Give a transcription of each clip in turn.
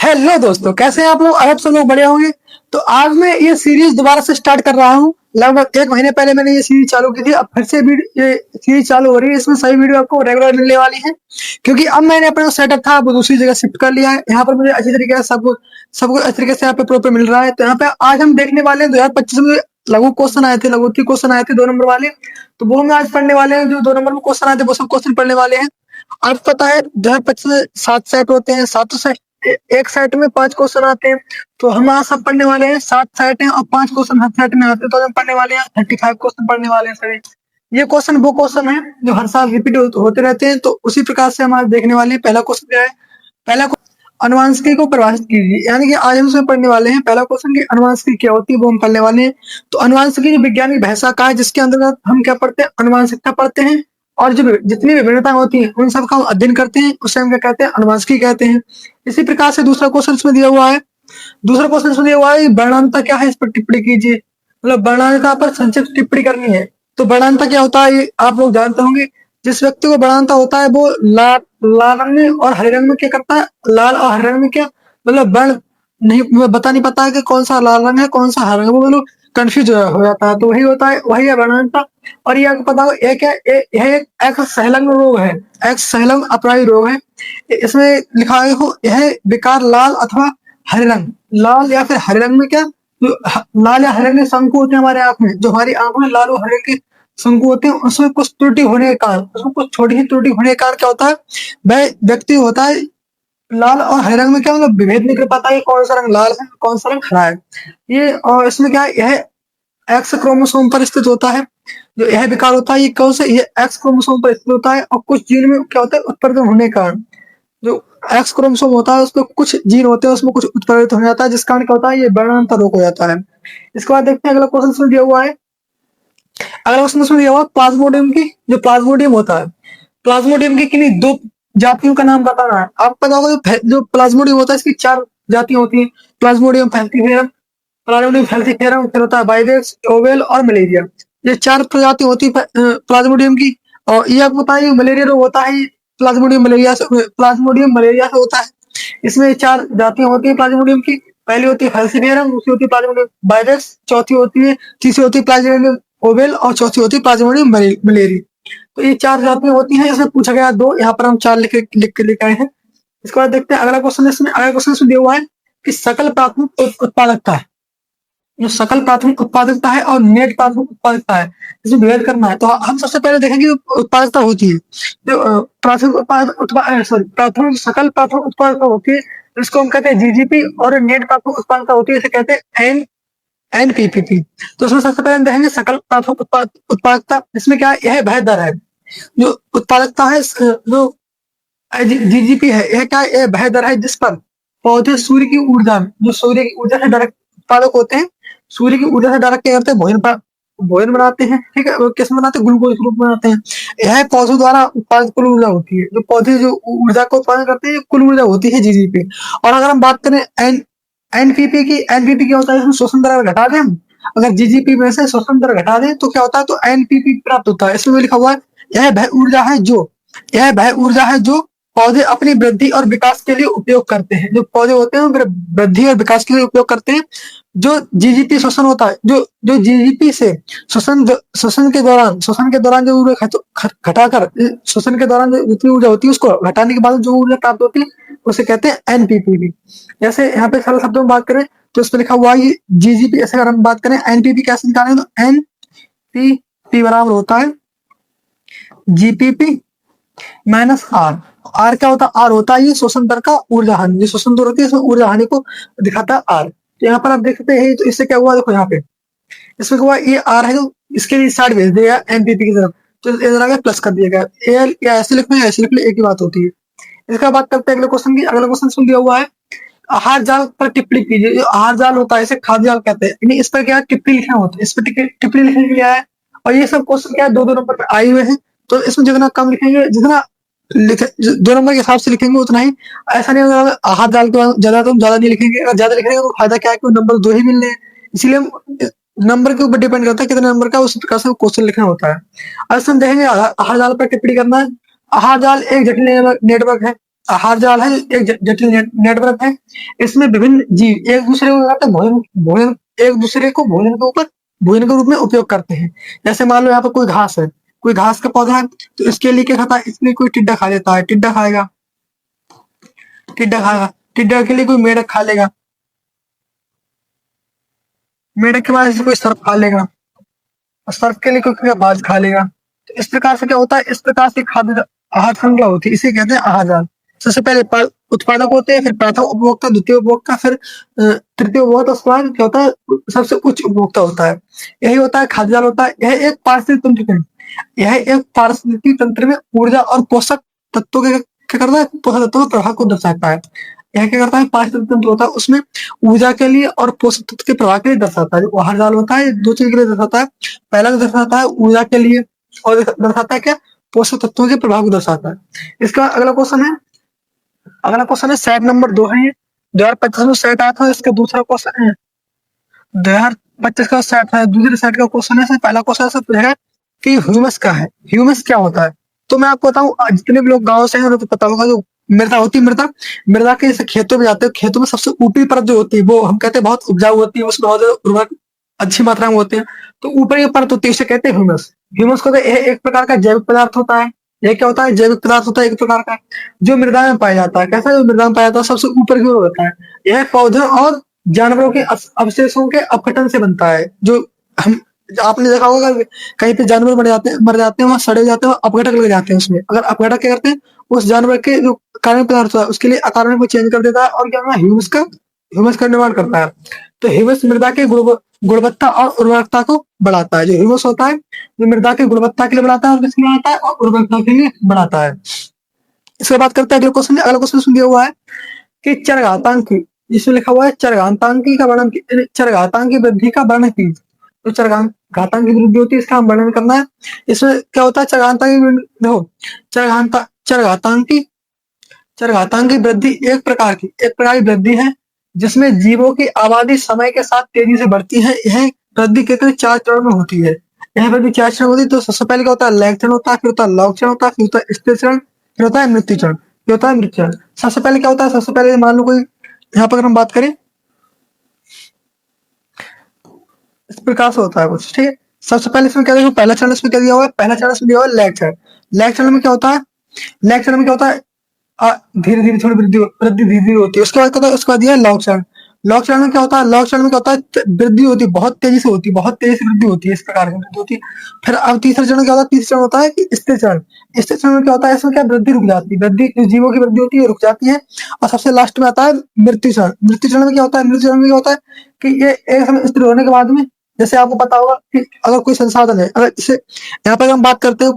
Hello दोस्तों, कैसे हैं आप लोग? आई होप सब लोग बढ़िया होंगे। तो आज मैं ये सीरीज दोबारा से स्टार्ट कर रहा हूँ। लगभग 1 महीने पहले मैंने ये सीरीज चालू की थी। अब फिर से भी ये सीरीज चालू हो रही है। इसमें सभी वीडियो आपको रेगुलर मिलने वाली है, क्योंकि अब मैंने अपना सेटअप था वो दूसरी जगह शिफ्ट कर लिया है। यहाँ पर मुझे अच्छी तरीके से सब कुछ अच्छी तरीके से यहाँ पे प्रॉपर मिल रहा है। तो यहाँ पे आज हम देखने वाले हैं 2025 में लघु क्वेश्चन आए थे, लघु क्वेश्चन आए थे 2 नंबर वाले। तो वो हम आज पढ़ने वाले हैं। जो 2 नंबर में क्वेश्चन आए थे वो सब क्वेश्चन पढ़ने वाले हैं। आपको पता है 2025 में 7 सेट होते हैं। सातों सेट एक सेट में 5 क्वेश्चन आते हैं। तो हम आज सब पढ़ने वाले हैं। 7 सेट हैं और 5 क्वेश्चन हर सेट में आते हैं। तो हम पढ़ने वाले हैं 35 क्वेश्चन पढ़ने वाले हैं सभी। ये क्वेश्चन वो क्वेश्चन है जो हर साल रिपीट होते रहते हैं। तो उसी प्रकार से हम आज देखने वाले हैं। पहला क्वेश्चन क्या है? पहला अनुवांशिकी को परिभाषित कीजिए। यानी कि आज हम उसमें पढ़ने वाले हैं पहला क्वेश्चन की अनुवांशिकी क्या होती है, वो हम पढ़ने वाले हैं। तो अनुवांशिकी जो वैज्ञानिक भाषा का है, जिसके अंतर्गत हम क्या पढ़ते हैं? अनुवांशिकता पढ़ते हैं। और जो जितनी विभिन्नता होती है उन सब का हम अध्ययन करते हैं, उसे हम क्या कहते हैं? अनुवांशिकी कहते हैं। इसी प्रकार से दूसरा क्वेश्चन इसमें दिया हुआ है। दूसरा क्वेश्चन इसमें दिया हुआ है वर्णांतर क्या है, इस पर टिप्पणी कीजिए। मतलब वर्णांतर पर संक्षिप्त टिप्पणी करनी है। तो वर्णांतर क्या होता है ये आप लोग जानते होंगे। जिस व्यक्ति को वर्णांतर होता है वो लाल लाल रंग में और हरे रंग में क्या करता है? लाल और हरे रंग में क्या मतलब वर्ण नहीं बता नहीं पाता है कि कौन सा लाल रंग है कौन सा हरा रंग है। वो मतलब कंफ्यूज हो जाता है। तो वही होता है, वही है वर्णांतर। और ये आपको पता हो एक है यह एक एक्स सहलंग रोग है। एक्स सहलंग अपराही रोग है। इसमें लिखा है हो यह विकार लाल अथवा हरे रंग, लाल या फिर हरे रंग में क्या लाल या हरे रंग के शंकु होते हैं हमारे आंख में। जो हमारी आंख में लाल और हरे रंग के शंकु होते हैं उसमें कुछ त्रुटि होने के कारण, उसमें कुछ छोटी ही त्रुटि होने के कारण क्या होता है? वह व्यक्ति होता है लाल और हरे रंग में क्या मतलब विभेद नहीं कर पाता है कौन सा रंग लाल है कौन सा रंग हरा है। ये और इसमें क्या है? यह एक्स क्रोमोसोम पर स्थित होता है। जो यह विकार होता है ये कौन से? ये एक्स क्रोमोसोम पर स्थित होता है। और कुछ जीन में क्या होता है? उत्परिवर्तन होने के कारण जो एक्स क्रोमोसोम होता है उसमें कुछ जीन होते हैं, उसमें कुछ उत्परिवर्तन हो जाता है, जिस कारण क्या होता है? ये वर्णांतर रोग हो जाता है। इसके बाद देखते हैं अगला क्वेश्चन दिया हुआ है। अगला क्वेश्चन दिया हुआ है प्लाज्मोडियम की। जो प्लाज्मोडियम होता है, प्लाज्मोडियम की किन्हीं 2 जातियों का नाम बताना है। आपको पता होगा जो प्लाज्मोडियम होता है इसकी 4 जातियां होती हैं। प्लाज्मोडियम फैल्सीफेरम, प्लाज्मोडियम फैल्सीफेरम, फिर होता है वाइवेक्स, ओवेल और मलेरिया। ये 4 प्रजाति होती है प्लाज्मोडियम की। और ये आपको पता है मलेरिया रोग होता है प्लाज्मोडियम मलेरिया से होता है। इसमें 4 जातियां होती है प्लाज्मोडियम की। पहली होती है फैल्सीफेरम, दूसरी होती है प्लाज्मोडियम वाइवेक्स, तीसरी होती है प्लाज्मोडियम ओवेल और चौथी होती है प्लाज्मोडियम मलेरिया। तो ये 4 जातियां होती हैं। इसमें पूछा गया 2, यहाँ पर हम 4 लिख के लेके आए हैं। इसके बाद देखते हैं अगला क्वेश्चन। इसमें अगला क्वेश्चन दिया हुआ है कि सकल प्राथमिक उत्पादकता है। जो सकल प्राथमिक उत्पादकता है और नेट प्राथमिक उत्पादकता है, इसमें भेद करना है। तो हम सबसे पहले देखेंगे उत्पादकता होती है जो प्राथमिक सकल प्राथमिक उत्पादकता होती है, इसको हम कहते हैं जीजीपी। और नेट प्राथमिक उत्पादकता होती है इसे कहते हैं एनपीपीपी। तो इसमें सबसे पहले देखेंगे सकल प्राथमिक उत्पादकता। इसमें क्या है? यह वह दर है जो उत्पादकता है। जो जीजीपी है यह क्या है? यह वह दर है जिस पर पौधे सूर्य की ऊर्जा में, जो सूर्य की ऊर्जा से डायरेक्ट उत्पादक होते हैं, सूर्य की ऊर्जा से डायरेक्ट क्या करते हैं? भोजन बनाते हैं। ठीक है, किस में बनाते हैं? ग्लूकोज के रूप में बनाते हैं। यह पौधों द्वारा उत्पादित कुल ऊर्जा होती है। जो पौधे जो ऊर्जा को उत्पादन करते हैं कुल ऊर्जा होती है जीजीपी। और अगर हम बात करें एनपीपी की, एनपीपी क्या होता है? इसमें शोषण दर घटा दें हम, अगर जीजीपी में से शोषण दर घटा दें तो क्या होता है? तो एनपीपी प्राप्त होता है। इसमें लिखा हुआ है यह वह ऊर्जा है जो पौधे अपनी वृद्धि और विकास के लिए उपयोग करते हैं। जो पौधे होते हैं वृद्धि और विकास के लिए उपयोग करते हैं। जो जीजीपी शोषण होता है, जो जीजीपी से शोषण के दौरान जो ऊर्जा घटाकर शोषण के दौरान जो जितनी ऊर्जा होती है उसको घटाने के बाद जो ऊर्जा प्राप्त होती है उसे कहते हैं एनपीपी। जैसे यहाँ पे सरल शब्दों में बात करें तो इस पर लिखा हुआ है जीजीपी। ऐसे अगर हम बात करें एनपीपी कैसे निकालें तो एनपीपी बराबर होता है जीपीपी माइनस आर। आर क्या होता है? आर होता है ये शोषण दर का ऊर्जा हानि। जो शोषण दर होती है इसमें ऊर्जा हानि को दिखाता है आर। तो यहाँ पर आप देख सकते हैं तो इससे क्या हुआ? देखो यहाँ पे इसमें हुआ ये आर है जो इसके लिए साइड भेज दिया एनपीपी की तरफ, तो इधर आगे प्लस कर दिया गया। एल या ऐसे लिखना है ऐसे लिख ले, एक ही बात होती है। इसका बात करते हैं अगले क्वेश्चन की। अगला क्वेश्चन सुन दिया हुआ है आहार जाल पर टिप्पणी कीजिए। जो आहार जाल होता है इसे खाद्य जाल कहते हैं। इस पर क्या टिप्पणी लिखना होता है, इस पर टिप्पणी लिखने के लिए है। और ये सब क्वेश्चन क्या है 2-2 नंबर पे आए हुए हैं। तो इसमें जितना कम लिखेंगे, जितना 2 नंबर के हिसाब से लिखेंगे उतना ही। ऐसा नहीं होगा आहार जाल के ज्यादा तो हम ज्यादा नहीं लिखेंगे। अगर ज्यादा लिखेंगे तो फायदा क्या है कि नंबर 2 ही मिलने हैं। इसलिए हम नंबर के ऊपर डिपेंड करता है कितने नंबर का, उस प्रकार से क्वेश्चन लिखना होता है। अब हम देखेंगे आहार जाल पर टिप्पणी करना है। आहार जाल एक जटिल नेटवर्क है आहार जाल है एक जटिल नेटवर्क है। इसमें विभिन्न जीव एक दूसरे को क्या भोजन भोजन एक दूसरे को भोजन के ऊपर भोजन के रूप में उपयोग करते हैं। जैसे मान लो यहाँ पर कोई घास है, कोई घास का पौधा है, तो इसके लिए क्या खाता है, इसलिए कोई टिड्डा खा लेता है, टिड्डा खाएगा, टिड्डा खाएगा, टिड्डा के लिए कोई मेढक खा लेगा, मेढक के बाद कोई सर्प खा लेगा, और सर्प के लिए कोई बाज खा लेगा। तो इस प्रकार से क्या होता है, इस प्रकार से खाद्य आहार श्रृंखला होती है, इसे कहते हैं आहार जाल। सबसे पहले उत्पादक होते हैं, फिर प्रथम उपभोक्ता, द्वितीय उपभोक्ता, फिर तृतीय उपभोक्ता, उसके बाद क्या होता है, सबसे उच्च उपभोक्ता होता है। यही होता है खाद्य जाल होता है। यह एक पारिस्थितिक तंत्र है, यह एक पारिस्थितिक तंत्र में ऊर्जा और पोषक तत्वों के क्या करता है, पोषक तत्वों के प्रभाव को दर्शाता है। यह क्या करता है, पारिस्थितिक तंत्र होता है, उसमें ऊर्जा के लिए और पोषक तत्व के प्रभाव के लिए दर्शाता है। जो आहार जाल होता है दो चीज के लिए दर्शाता है, पहला तो दर्शाता है ऊर्जा के लिए, और दर्शाता है क्या, पोषक तत्वों के प्रभाव को दर्शाता है। इसका अगला क्वेश्चन है, अगला क्वेश्चन है सेट नंबर 2 है, ये 2025 में सेट आया था। इसका दूसरा क्वेश्चन है 2025 का सेट है, दूसरे सेट का क्वेश्चन है। पहला क्वेश्चन से पूछेगा कि ह्यूमस क्या है, ह्यूमस क्या होता है। तो मैं आपको बताऊं, जितने भी लोग गांव से हैं उन्हें तो पता होगा, जो मृदा होती है, मृदा मृदा के जैसे खेतों में जाते हैं, खेतों में सबसे ऊपरी परत जो होती है वो हम कहते हैं बहुत उपजाऊ होती है, उसमें बहुत उर्वरक अच्छी मात्रा में होते हैं, तो ऊपर की परत होती है, इसे कहते हैं ह्यूमस। ह्यूमस को एक प्रकार का जैविक पदार्थ होता है। यह क्या होता है, जैविक पदार्थ होता है एक प्रकार का, जो मृदा में पाया जाता है। कैसा, जो मृदा में पाया जाता है सबसे ऊपर की ओर होता है। यह पौधों और जानवरों के अवशेषों के अपघटन से बनता है। जो हम, आपने देखा होगा कहीं पे जानवर मर जाते हैं, वहां सड़े जाते हैं, अपघटक लग जाते हैं उसमें। अगर अपघटक क्या करते हैं, उस जानवर के जो कार्बनिक पदार्थ होता है उसके लिए अकार्बनिक को चेंज कर देता है, और क्या होता है, ह्यूमस का निर्माण करता है। तो ह्यूमस मृदा के गुणवत्ता और उर्वरकता को बढ़ाता है। जो ह्यूमस होता है जो मृदा की गुणवत्ता के लिए बढ़ाता है, और किसके लिए बढ़ाता है, और उर्वरकता के लिए बढ़ाता है। इसके बात करते हैं अगले क्वेश्चन। अगला क्वेश्चन दिया हुआ है कि चरघातांकी, इसमें लिखा हुआ है चरघातांकी का वर्णन, चरघातांकी वृद्धि का वर्णन कीजिए। तो चरघातांकी वृद्धि होती है, इसका हम वर्णन करना है। इसमें क्या होता है, देखो, चरघातांकी चरघातांकी वृद्धि एक प्रकार की वृद्धि है, जिसमें जीवों की आबादी समय के साथ तेजी से बढ़ती है। यह वृद्धि के 4 चरण में होती है। यह वृद्धि 4 चरण होती है। तो सबसे पहले क्या होता है, लैग चरण होता है, फिर होता है लॉग चरण होता है, फिर होता है स्थिर चरण, फिर होता है मृत्यु चरण, फिर होता है मृत्यु चरण। सबसे पहले क्या होता है, सबसे पहले मान लो कोई, यहाँ पर अगर हम बात करें, इस प्रकार से होता है कुछ, ठीक है। सबसे पहले इसमें क्या देखो, पहला चरण इसमें क्या दिया हुआ है, पहला चरण इसमें दिया हुआ है लैग चरण। लैग चरण में क्या होता है, लैग चरण में क्या होता है, धीरे धीरे थोड़ी वृद्धि धीरे धीरे होती है। उसके बाद क्या होता है, उसके बाद यह लॉग चरण। लॉग चरण में क्या होता है, लॉग चरण में क्या होता है, वृद्धि होती है, बहुत तेजी से होती है, बहुत तेजी से वृद्धि होती है, इस प्रकार की वृद्धि होती है। फिर अब तीसरा चरण क्या होता है, तीसरा चरण होता है कि स्थिर चरण। स्थिर चरण में क्या होता है, इसमें क्या वृद्धि रुक जाती है, वृद्धि जो जीवों की वृद्धि होती है रुक जाती है। और सबसे लास्ट में आता है मृत्यु चरण। मृत्यु चरण में क्या होता है, मृत्यु चरण में क्या होता है कि ये एक समय स्थिर होने के बाद में, जैसे आपको पता होगा कि अगर कोई संसाधन है, अगर इसे यहाँ पर हम बात करते हैं,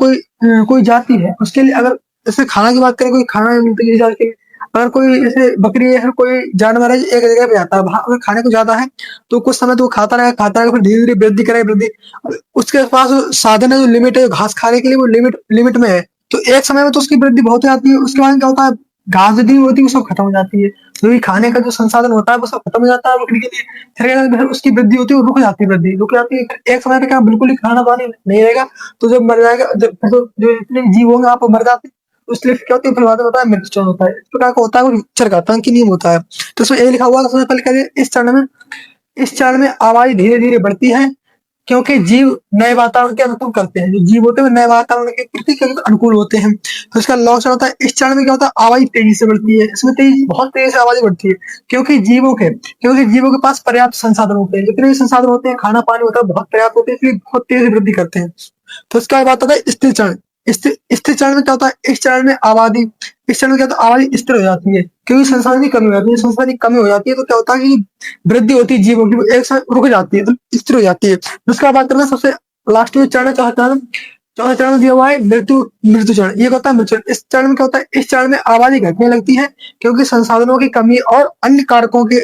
कोई जाति है, उसके लिए अगर जैसे खाना की बात करें, कोई खाना नहीं मिलता है जाके, अगर कोई जैसे बकरी है, फिर कोई जानवर है एक जगह पे जाता है, वहां अगर खाने को ज्यादा है तो कुछ समय तो वो खाता रहेगा, फिर धीरे धीरे वृद्धि करेगा, वृद्धि, उसके पास जो साधन है, जो लिमिट है, जो घास खाने के लिए, वो लिमिट में है। तो एक समय में तो उसकी वृद्धि बहुत हो जाती है, उसके बाद क्या होता है, घास जितनी होती है वो सब खत्म हो जाती है, जो भी खाने का जो संसाधन होता है वो सब खत्म हो जाता है बकरी के लिए। फिर उसकी वृद्धि होती है, वो रुक जाती है, वृद्धि रुक जाती है। फिर एक समय पे क्या बिल्कुल ही खाना पानी नहीं रहेगा, तो जब मर जाएगा, जब तो जो इतने जीव होंगे आप मर जाते हैं, उसके लिए क्या होती है, फिर बाद में होता है मृत्यु चरण होता है। इस प्रकार का होता है, वो चरघातांकी नियम होता है। तो इसमें यही लिखा हुआ है, सबसे पहले कह दिया, इस चरण में आबादी धीरे धीरे बढ़ती है, क्योंकि जीव नए वातावरण के अनुकूल करते हैं। जो जीव होते हैं नए वातावरण के प्रति अनुकूल होते हैं। तो इसका लॉस होता है, इस चरण में क्या होता है, आबादी तेजी से बढ़ती है, इसमें बहुत तेजी से आबादी बढ़ती है, क्योंकि जीवों के पास पर्याप्त संसाधन होते हैं, जितने भी संसाधन होते हैं, खाना पानी होता है, बहुत पर्याप्त होते हैं, इसलिए बहुत तेजी से वृद्धि करते हैं। तो इसका बात होता है स्थिर चरण। स्थिर चरण में क्या होता है, इस चरण में क्या होता है, आबादी स्थिर हो जाती है, क्योंकि संसाधन की कमी हो जाती है। संसाधन की कमी हो जाती है तो क्या होता है कि वृद्धि होती है जीवों की, एक साथ रुक जाती है, तो स्थिर हो जाती है। उसका बात करना सबसे लास्ट में चरण, चौथा चरण दिया हुआ है मृत्यु चरण। ये होता है मृत्यु चरण। इस चरण में क्या होता है, इस चरण में आबादी घटने लगती है, क्योंकि संसाधनों की कमी और अन्य कारकों के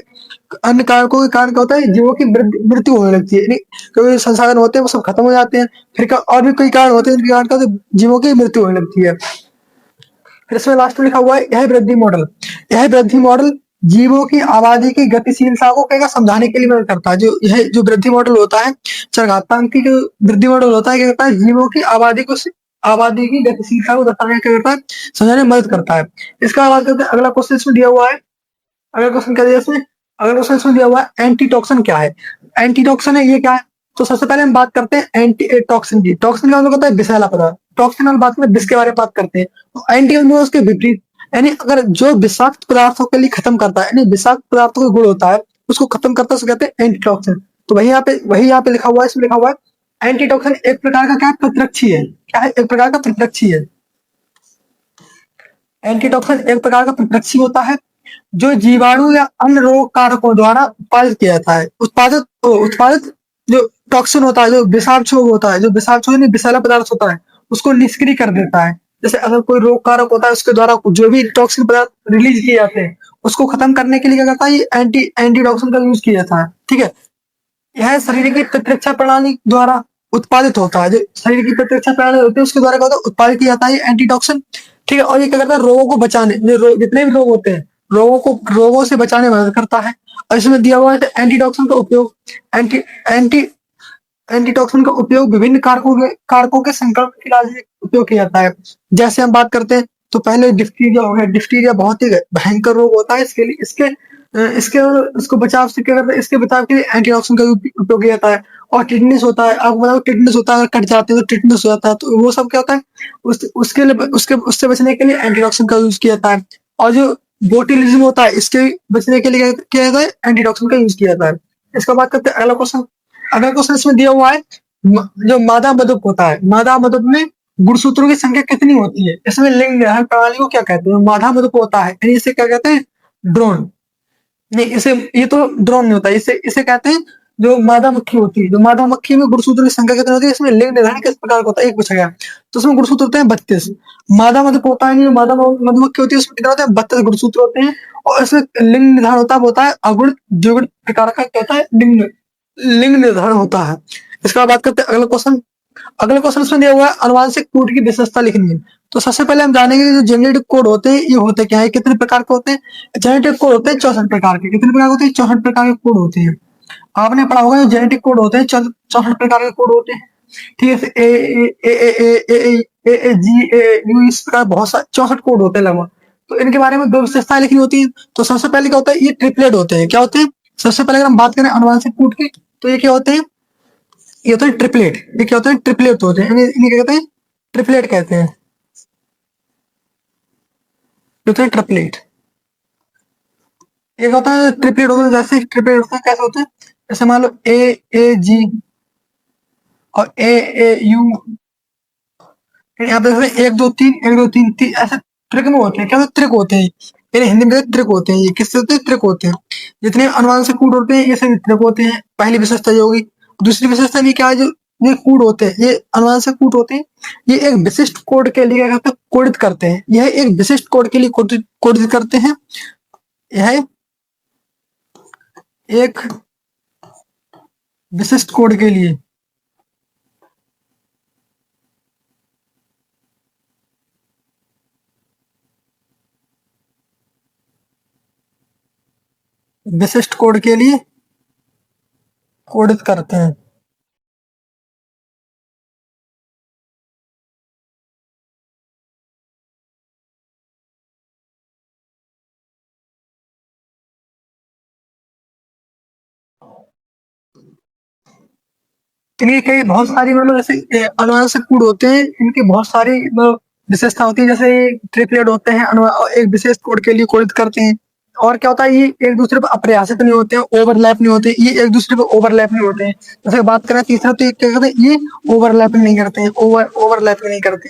कारण क्या होता है, जीवों की मृत्यु होने लगती है, क्योंकि संसाधन होते हैं वो सब खत्म हो जाते हैं। फिर और भी कई कारण होते हैं, जिनके कारण का जीवों की मृत्यु होने लगती है। फिर इसमें लास्ट में लिखा हुआ है यह वृद्धि मॉडल जीवों की आबादी की गतिशीलता को क्या समझाने के लिए मदद करता है। जो वृद्धि मॉडल होता है, चरघातांकी जो वृद्धि मॉडल होता है, क्या करता है, जीवों की आबादी को आबादी की गतिशीलता को दर्शाने क्या करता है, समझाने में मदद करता है। इसका बात करते हैं, अगला क्वेश्चन इसमें दिया हुआ है। अगला क्वेश्चन क्या दिया इसमें, अगला क्वेश्चन इसमें दिया हुआ है एंटीटॉक्सिन क्या है। एंटीटॉक्सिन है, ये क्या है? तो सबसे पहले हम बात करते हैं एंटी टॉक्सिन की। टॉक्सिन का मतलब होता है विषैला पदार्थ। टॉक्सिन वाली बात में विष के बारे में बात करते हैं, तो एंटी मतलब उसके विपरीत, यानी अगर जो विषाक्त पदार्थों के लिए खत्म करता है, यानी विषाक्त पदार्थों का गुण होता है उसको खत्म करता है, उसको कहते हैं एंटीटॉक्सिन। तो वही यहाँ पे लिखा हुआ है, इसमें लिखा हुआ है एंटीटॉक्सिन एक प्रकार का क्या है, प्रतिरक्षी है। क्या है? एक प्रकार का प्रतिरक्षी है। एंटीटॉक्सिन एक प्रकार का प्रतिरक्षी होता है जो जीवाणु या अन्य रोग कारकों द्वारा उत्पादित किया जाता है। उत्पादित जो टॉक्सिन होता है, जो विषाक्षोभ होता है, जो विषाक्षोभ यानी विषैला पदार्थ होता है, उसको निष्क्रिय कर देता है। जैसे अगर कोई रोग कारक होता है, उसके द्वारा जो भी टॉक्सिन पदार्थ रिलीज किए जाते हैं, उसको खत्म करने के लिए क्या करता है, ये एंटीटॉक्सिन का यूज किया जाता है। ठीक है, यह शरीर की प्रतिरक्षा प्रणाली द्वारा उत्पादित होता है। जो शरीर की प्रतिरक्षा प्रणाली होती है उसके द्वारा क्या होता है, उत्पादित किया जाता है एंटीटॉक्सिन। ठीक है, और ये क्या करता है, रोगों को बचाने, जितने भी रोग होते हैं, रोगों से बचाने में मदद करता है। और इसमें दिया हुआ है एंटीटॉक्सिन का उपयोग, एंटी एंटी एंटीटॉक्सिन का उपयोग विभिन्न कारकों के संक्रमण के इलाज में उपयोग किया जाता है। जैसे हम बात करते हैं तो पहले डिफ्टीरिया हो गया। डिफ्टीरिया बहुत ही भयंकर रोग होता है। इसके लिए इसके इसको बचाव से क्या करते हैं, इसके बचाव के लिए एंटीटॉक्सिन का उपयोग किया जाता है। और टिटनेस होता है, आपको बताओ टिटनेस होता है, अगर कट जाते हैं तो टिटनेस हो जाता है, तो वो सब क्या होता है, उसके लिए उससे बचने के लिए एंटीटॉक्सिन का यूज किया जाता है। और जो बोtulism होता है, इसके बचने के लिए क्या किया जाता है, एंटीटॉक्सिन का यूज किया जाता है। इसका बात करते हैं, अगला क्वेश्चन इसमें दिया हुआ है, जो मादा मधुप होता है, मादा मधुप में गुणसूत्रों की संख्या कितनी होती है? इसमें लिंग निर्धारण प्रणाली को क्या कहते हैं? मादा मधुप होता है, यानी इसे क्या कहते हैं, ड्रोन। नहीं, इसे ये तो ड्रोन नहीं होता, इसे इसे कहते हैं जो मादा मक्खी होती है। जो मादा मक्खी में गुणसूत्रों की संख्या कितनी होती है? इसमें लिंग निर्धारण किस प्रकार का होता है, एक पूछा गया। तो उसमें गुणसूत्र होते हैं 32। मादा मधुप होता है, जो मादा मधुमक्खी होती है उसमें कितने होते हैं? 32 गुणसूत्र होते हैं। और इसमें लिंग निर्धारण होता है अगुणित द्विगुणित प्रकार का, कहता है लिंग लिंग निर्धारण होता है। इसके बाद बात करते हैं अगला क्वेश्चन। अगले क्वेश्चन इसमें दिया हुआ है अनुवांशिक कोड की विशेषता लिखनी है। तो सबसे पहले हम जानेंगे कि जो जेनेटिक कोड होते हैं ये होते क्या है, कितने प्रकार के होते हैं। जेनेटिक कोड होते हैं 64 प्रकार के। कितने प्रकार होते हैं? 64 प्रकार के कोड होते हैं। आपने पढ़ा होगा जेनेटिक कोड होते हैं 64 प्रकार के कोड होते हैं। ठीक है, ए जी ए यू, इस प्रकार बहुत सारे 64 कोड होते हैं लगभग। तो इनके बारे में दो विशेषताएं लिखनी होती है। तो सबसे पहले क्या होता है, ये ट्रिपलेट होते हैं। क्या होते हैं? सबसे पहले अगर हम बात करें अनुवांशिक कोड की, तो ये क्या होते हैं, ये होते हैं ट्रिपलेट। ये क्या होते हैं? ट्रिपलेट होते हैं। इन्हें क्या कहते हैं? ट्रिपलेट कहते हैं। ये होते हैं ट्रिपलेट। एक होता है ट्रिपलेट होता है, जैसे ट्रिपलेट होता है कैसे होते हैं, जैसे मान लो ए ए जी और ए ए यू। यहाँ पे जैसे एक दो तीन तीन ऐसे ट्रिक में होते हैं। क्या होते हैं? ट्रिक होते हैं। यानी हिंदी में ट्रिक होते हैं। ये किससे होते हैं? ट्रिक होते हैं। जितने अनुवांशिक कूट होते हैं ये सभी ट्रिक होते हैं। पहली विशेषता ये होगी। दूसरी विशेषता भी क्या है, जो ये कूट होते हैं, ये अनुवांशिक कूट होते हैं, ये एक विशिष्ट कोड के लिए क्या करते हैं, कोडित करते हैं। यह एक विशिष्ट कोड के लिए कोडित करते हैं। यह एक विशिष्ट कोड के लिए विशिष्ट कोड के लिए कोडित करते हैं। इनकी कई बहुत सारी मतलब जैसे अनुवांशिक कूट होते हैं, इनकी बहुत सारी मतलब विशेषता होती है। जैसे ट्रिपलेट होते हैं, एक विशेष कोड के लिए कोडित करते हैं। और क्या होता है, ये एक दूसरे पर अप्रयासित नहीं होते हैं, ओवरलैप नहीं होते, ये एक दूसरे पर ओवरलैप नहीं होते हैं। जैसे बात करें तीसरा, तो ये क्या करते हैं, ये ओवरलैपिंग नहीं करते हैं। ओवरलैपिंग नहीं करते,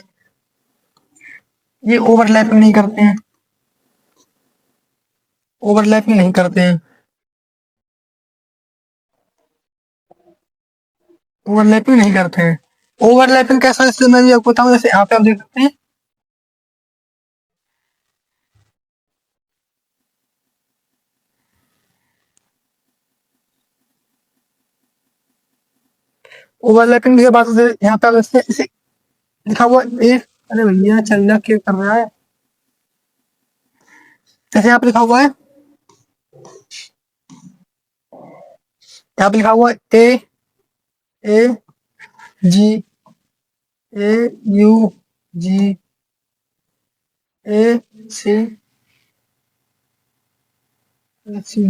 ये ओवरलैपिंग नहीं करते हैं, ओवरलैपिंग नहीं करते हैं, ओवरलैपिंग नहीं करते हैं। ओवरलैपिंग कैसा है, इससे मैं भी आपको बताऊं। जैसे यहाँ पे आप देख सकते हैं, ओवरलैपिंग की बात होती है, यहाँ पे आप इसे लिखा हुआ ए, अरे भैया चल रहा क्या कर रहा है। जैसे यहाँ पे लिखा हुआ है, यहाँ पे लिखा हुआ है ए ए जी ए यू जी ए सी सी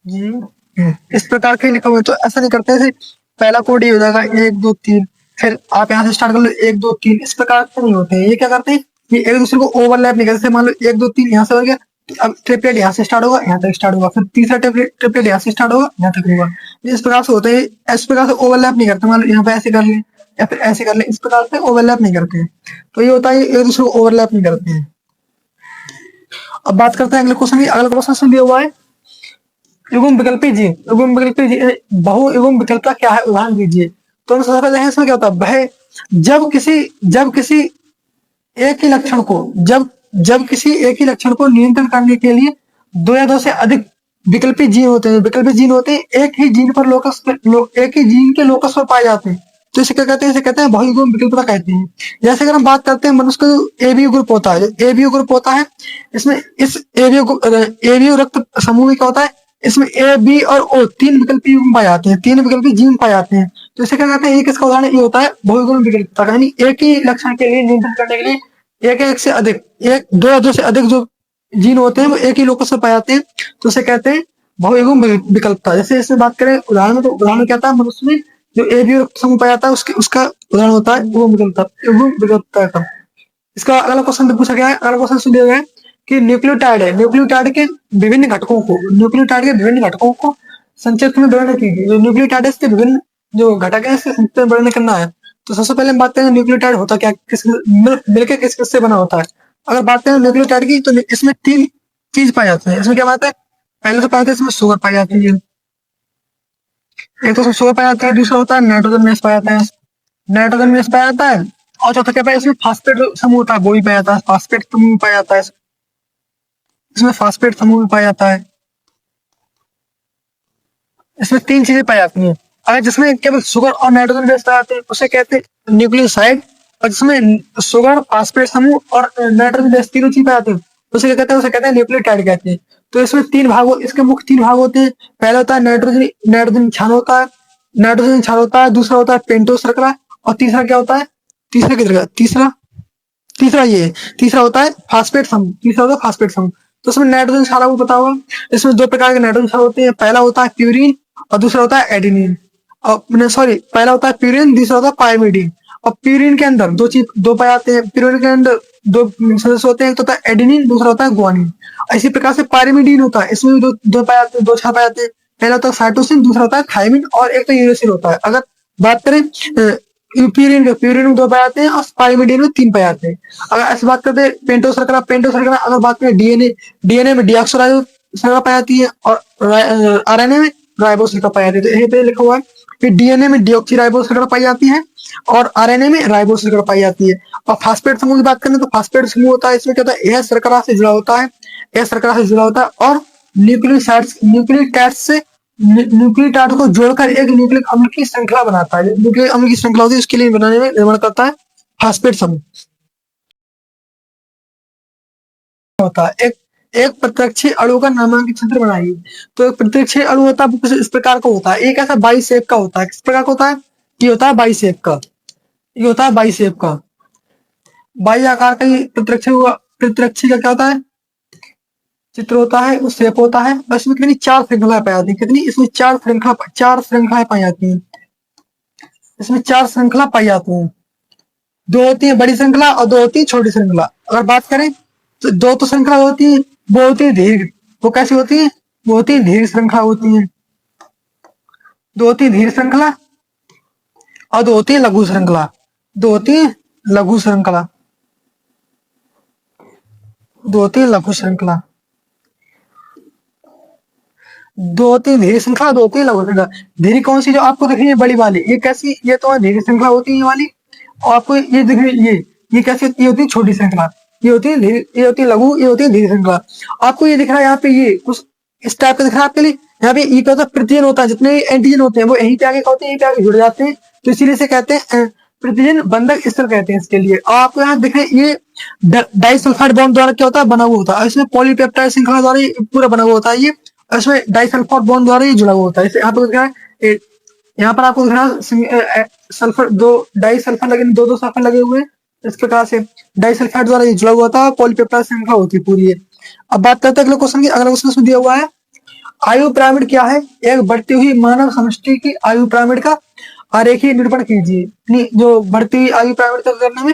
जी इस प्रकार के लिखा हुआ है। तो ऐसा नहीं करते थे, पहला कोड ये हो जाएगा 1 2 3, फिर आप यहाँ से स्टार्ट कर लो 1 2 3, इस प्रकार के नहीं होते हैं। ये क्या करते हैं, ये एक दूसरे को ओवरलैप नहीं करते। जैसे मान लो 1 2 3 यहाँ से हो गया, तो अब ट्रिपलेट यहाँ से स्टार्ट होगा, यहाँ तक स्टार्ट होगा, फिर तीसरा ट्रिपलेट ट्रिपलेट यहाँ से स्टार्ट होगा, यहाँ तक होगा। ये इस प्रकार से होते हैं, इस प्रकार से ओवरलैप नहीं करते। मान लो यहाँ पे ऐसे कर ले या फिर ऐसे कर ले, इस प्रकार से ओवरलैप नहीं करते हैं। तो ये होता है, एक दूसरे को ओवरलैप नहीं करते हैं। अब बात करते हैं अगले क्वेश्चन की। अगला क्वेश्चन दिया हुआ है युग्म विकल्पी जी, युग्म विकल्पी जी, बहु युग्म विकल्पता क्या है, उदाहरण दीजिए। तो हम सबसे पहले हैं, इसमें क्या होता है, वह जब किसी एक ही लक्षण को जब जब किसी एक ही लक्षण को नियंत्रण करने के लिए दो या दो से अधिक विकल्पी जीन होते हैं। विकल्पी जीन होते हैं एक ही जीन पर एक ही जीन के लोकस पर पाए जाते हैं। तो इसे क्या कहते हैं, इसे कहते हैं बहुयुग्म विकल्पता कहते हैं। जैसे अगर हम बात करते हैं मनुष्य का एबीओ ग्रुप होता है, एबीओ ग्रुप होता है, इसमें इस एबीओ रक्त समूह में क्या होता है, इसमें ए बी और ओ तीन विकल्पी युग्म पाए जाते हैं, तीन विकल्पी जीन पाए जाते हैं। तो इसे क्या कहते हैं, एक इसका उदाहरण ये होता है बहुयुग्म विकल्पता, यानी एक ही लक्षण के लिए नियंत्रण करने के लिए एक से अधिक, एक दो या दो से अधिक जो जीन होते हैं वो एक ही लोकस में पाए जाते हैं। तो उसे कहते हैं बहुयुग्म विकल्पता। जैसे इसमें बात करें उदाहरण में, तो उदाहरण क्या था, मनुष्य में जो ए बी रक्त समूह पाया जाता है उसका उदाहरण होता है युग्म विकल्पता, युग्म विकल्पता का। इसका अगला क्वेश्चन पूछा गया है, अगला क्वेश्चन सुन लिया गया है कि न्यूक्लियोटाइड है, न्यूक्लियोटाइड के विभिन्न घटकों को संक्षिप्त में वर्णन कीजिए। जो न्यूक्लियोटाइड के विभिन्न जो घटक है इसके संक्षिप्त में वर्णन करना है। तो सबसे पहले हम बात करें न्यूक्लियोटाइड होता क्या, किस मिलकर किस किस से बना होता है। अगर बात करें न्यूक्लियोटाइड की, तो इसमें तीन चीज पाई जाती है। इसमें क्या बात है, पहले तो पाया जाता है इसमें शुगर पाई जाती है, एक तो इसमें शुगर पाया जाता है, दूसरा होता है नाइट्रोजन बेस पाया जाता है, नाइट्रोजन बेस पाया जाता है, और चौथा क्या पाया, इसमें फास्फेट समूह होता है वो भी पाया जाता है, फास्फेट समूह पाया जाता है, इसमें फास्फेट समूह भी पाया जाता है। इसमें तीन चीजें पाई जाती हैं। अगर जिसमें केवल शुगर और नाइट्रोजन बेस पाए जाते हैं उसे कहते हैं न्यूक्लियोसाइड, और जिसमें शुगर, फास्फेट समूह और नाइट्रोजन बेस तीनों चीज पाए जाते हैं उसे क्या कहते हैं, उसे कहते हैं न्यूक्लियोटाइड कहते हैं। तो इसमें इसके मुख्य तीन भाग होते हैं। पहला होता है नाइट्रोजन क्षार होता है, दूसरा होता है पेंटोस शर्करा, और तीसरा क्या होता है, तीसरा किधर गया, तीसरा ये तीसरा होता है फास्फेट समूह, तीसरा होता है फास्फेट समूह। तो इसमें नाइट्रोजन क्षार आपको पता होगा, इसमें दो प्रकार के नाइट्रोजन क्षार होते हैं, पहला होता है प्यूरिन और दूसरा होता है एडिनिन। और सॉरी, पहला होता है प्यूरिन, दूसरा होता है पायमिडीन। और प्यूरिन के अंदर दो पाए जाते हैं, प्यूरिन के अंदर दो सदस्य होते हैं, एक तो होता है एडिनिन, दूसरा होता है ग्वानिन। इसी प्रकार से पायरिमिडीन होता है, इसमें भी दो पाए जाते हैं, दो क्षार पाए जाते हैं, पहला होता है साइटोसिन, दूसरा होता है थायमिन, और एक तो यूरेसिल होता है। अगर बात करें प्यूरिन में दो पाए जाते हैं और पायरिमिडीन में तीन पाए जाते हैं। अगर ऐसे बात करते हैं पेंटोस शर्करा, अगर बात करें डीएनए में डीऑक्सोराइबो शर्करा पाई जाती है, और आरएनए में राइबोस शर्करा पाई जाती है। तो यहीं पे लिखा हुआ है कि डीएनए में डीऑक्सीराइबोस शर्करा पाई जाती है और आरएनए में राइबोस शर्करा पाई जाती है। और फास्फेट समूह की बात करें तो फास्फेट समूह होता है, इसमें क्या होता है, एस शर्करा से जुड़ा होता है, और न्यूक्लियोटाइड को जोड़कर एक न्यूक्लिक अम्ल की श्रृंखला बनाता है। न्यूक्लिक अम्ल की श्रृंखला होती है, उसके लिए बनाने में निर्माण करता है फास्फेट समूह होता है। एक प्रत्यक्षी अणु का नामांकित चित्र बनाइए। तो एक प्रत्यक्षी अणु होता है कुछ इस प्रकार का होता है, एक ऐसा बाई शेप का होता है। किस प्रकार का होता है, ये होता है बाई शेप का, ये होता है बाई शेप का, बाई आकार का। ये प्रत्यक्षी का क्या होता है, चित्र होता है, उस शेप होता है। बस इसमें कितनी चार श्रृंखलाएं पाई जाती है, कितनी, इसमें चार श्रृंखलाएं पाई जाती हैं, इसमें चार श्रृंखला पाई जाती हैं। दो होती है बड़ी श्रृंखला और दो होती है छोटी श्रृंखला। अगर बात करें तो दो तो श्रृंखला होती है, वो होती है दीर्घ, वो कैसी होती है, वो होती है दीर्घ श्रृंखला होती है। दो होती है धीर श्रृंखला और दो होती है लघु श्रृंखला, दो होती है लघु श्रृंखला, दो होती है लघु श्रृंखला, दो होती है धीरे श्रृंखला, दो होती है लघु श्रृंखला। धीरे कौन सी जो आपको दिख रही है बड़ी वाली, ये कैसी, ये तो धीरे श्रृंखला होती है ये वाली। और आपको ये दिख रही है ये कैसी, ये होती है छोटी श्रृंखला, ये होती है धीरे, ये होती है लघु, ये होती है धीरे श्रृंखला। आपको ये दिख रहा है यहाँ पे, ये कुछ इस टाइप का दिख रहा है आपके लिए। यहाँ पे ये क्या होता है, प्रतिजन होता है, जितने एंटीजन होते हैं वो यहीं पे आगे क्या होते हैं, यहीं पे आगे जुड़ जाते हैं। तो इसीलिए से कहते हैं प्रतिजन बंधक स्थल कहते हैं इसके लिए। और आपको यहाँ दिख रहे हैं ये डाइसल्फाइड बॉन्ड द्वारा क्या होता है, बना हुआ होता है। इसमें पॉलीपेप्टाइड श्रृंखला द्वारा पूरा बना हुआ होता है ये, इसमें डाइसल्फाइड बॉन्ड द्वारा ये जुड़ा हुआ होता है। यहाँ पे क्या है, यहाँ पर आपको सल्फर, दो डाई सल्फर लगे, दो सल्फर लगे हुए हैं। इस प्रकार से डाई सल्फाइड द्वारा ये जुड़ा हुआ था, पॉलीपेप्टाइड श्रृंखला होती है पूरी है। अब बात करते हैं अगले क्वेश्चन की। अगला क्वेश्चन दिया हुआ है, आयु पिरामिड क्या है? एक बढ़ती हुई मानव समष्टि की आयु पिरामिड का आरेखीय निरूपण कीजिए। जो बढ़ती हुई आयु पिरामिड का करने में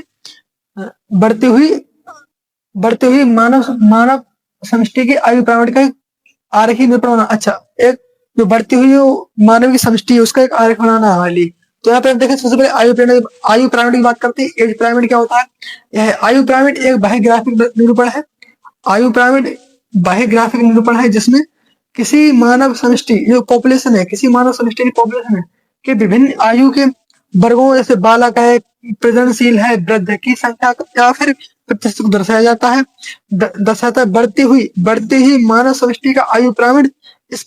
बढ़ती हुई मानव मानव समष्टि की आयु पिरामिड का आरेखीय निरूपण बनाना। अच्छा, एक जो बढ़ती हुई जो मानव की समष्टि है उसका एक आरेख बनाना है हमारे। तो यहाँ पे हम देखें, सबसे पहले आयु पिरामिड की बात करते हैं। एज पिरामिड क्या होता है? यह आयु पिरामिड एक बाह्य ग्राफिक निरूपण है। आयु पिरामिड बाह्य ग्राफिक निरूपण है जिसमें किसी मानव समष्टि, जो पॉपुलेशन है, किसी मानव समष्टि की पॉपुलेशन है के विभिन्न आयु के वर्गों, जैसे बालक है, प्रजननशील है, वृद्ध की संख्या या फिर प्रतिशत को दर्शाया जाता है। दर्शाता है बढ़ती ही मानव समष्टि का आयु पिरामिड। इस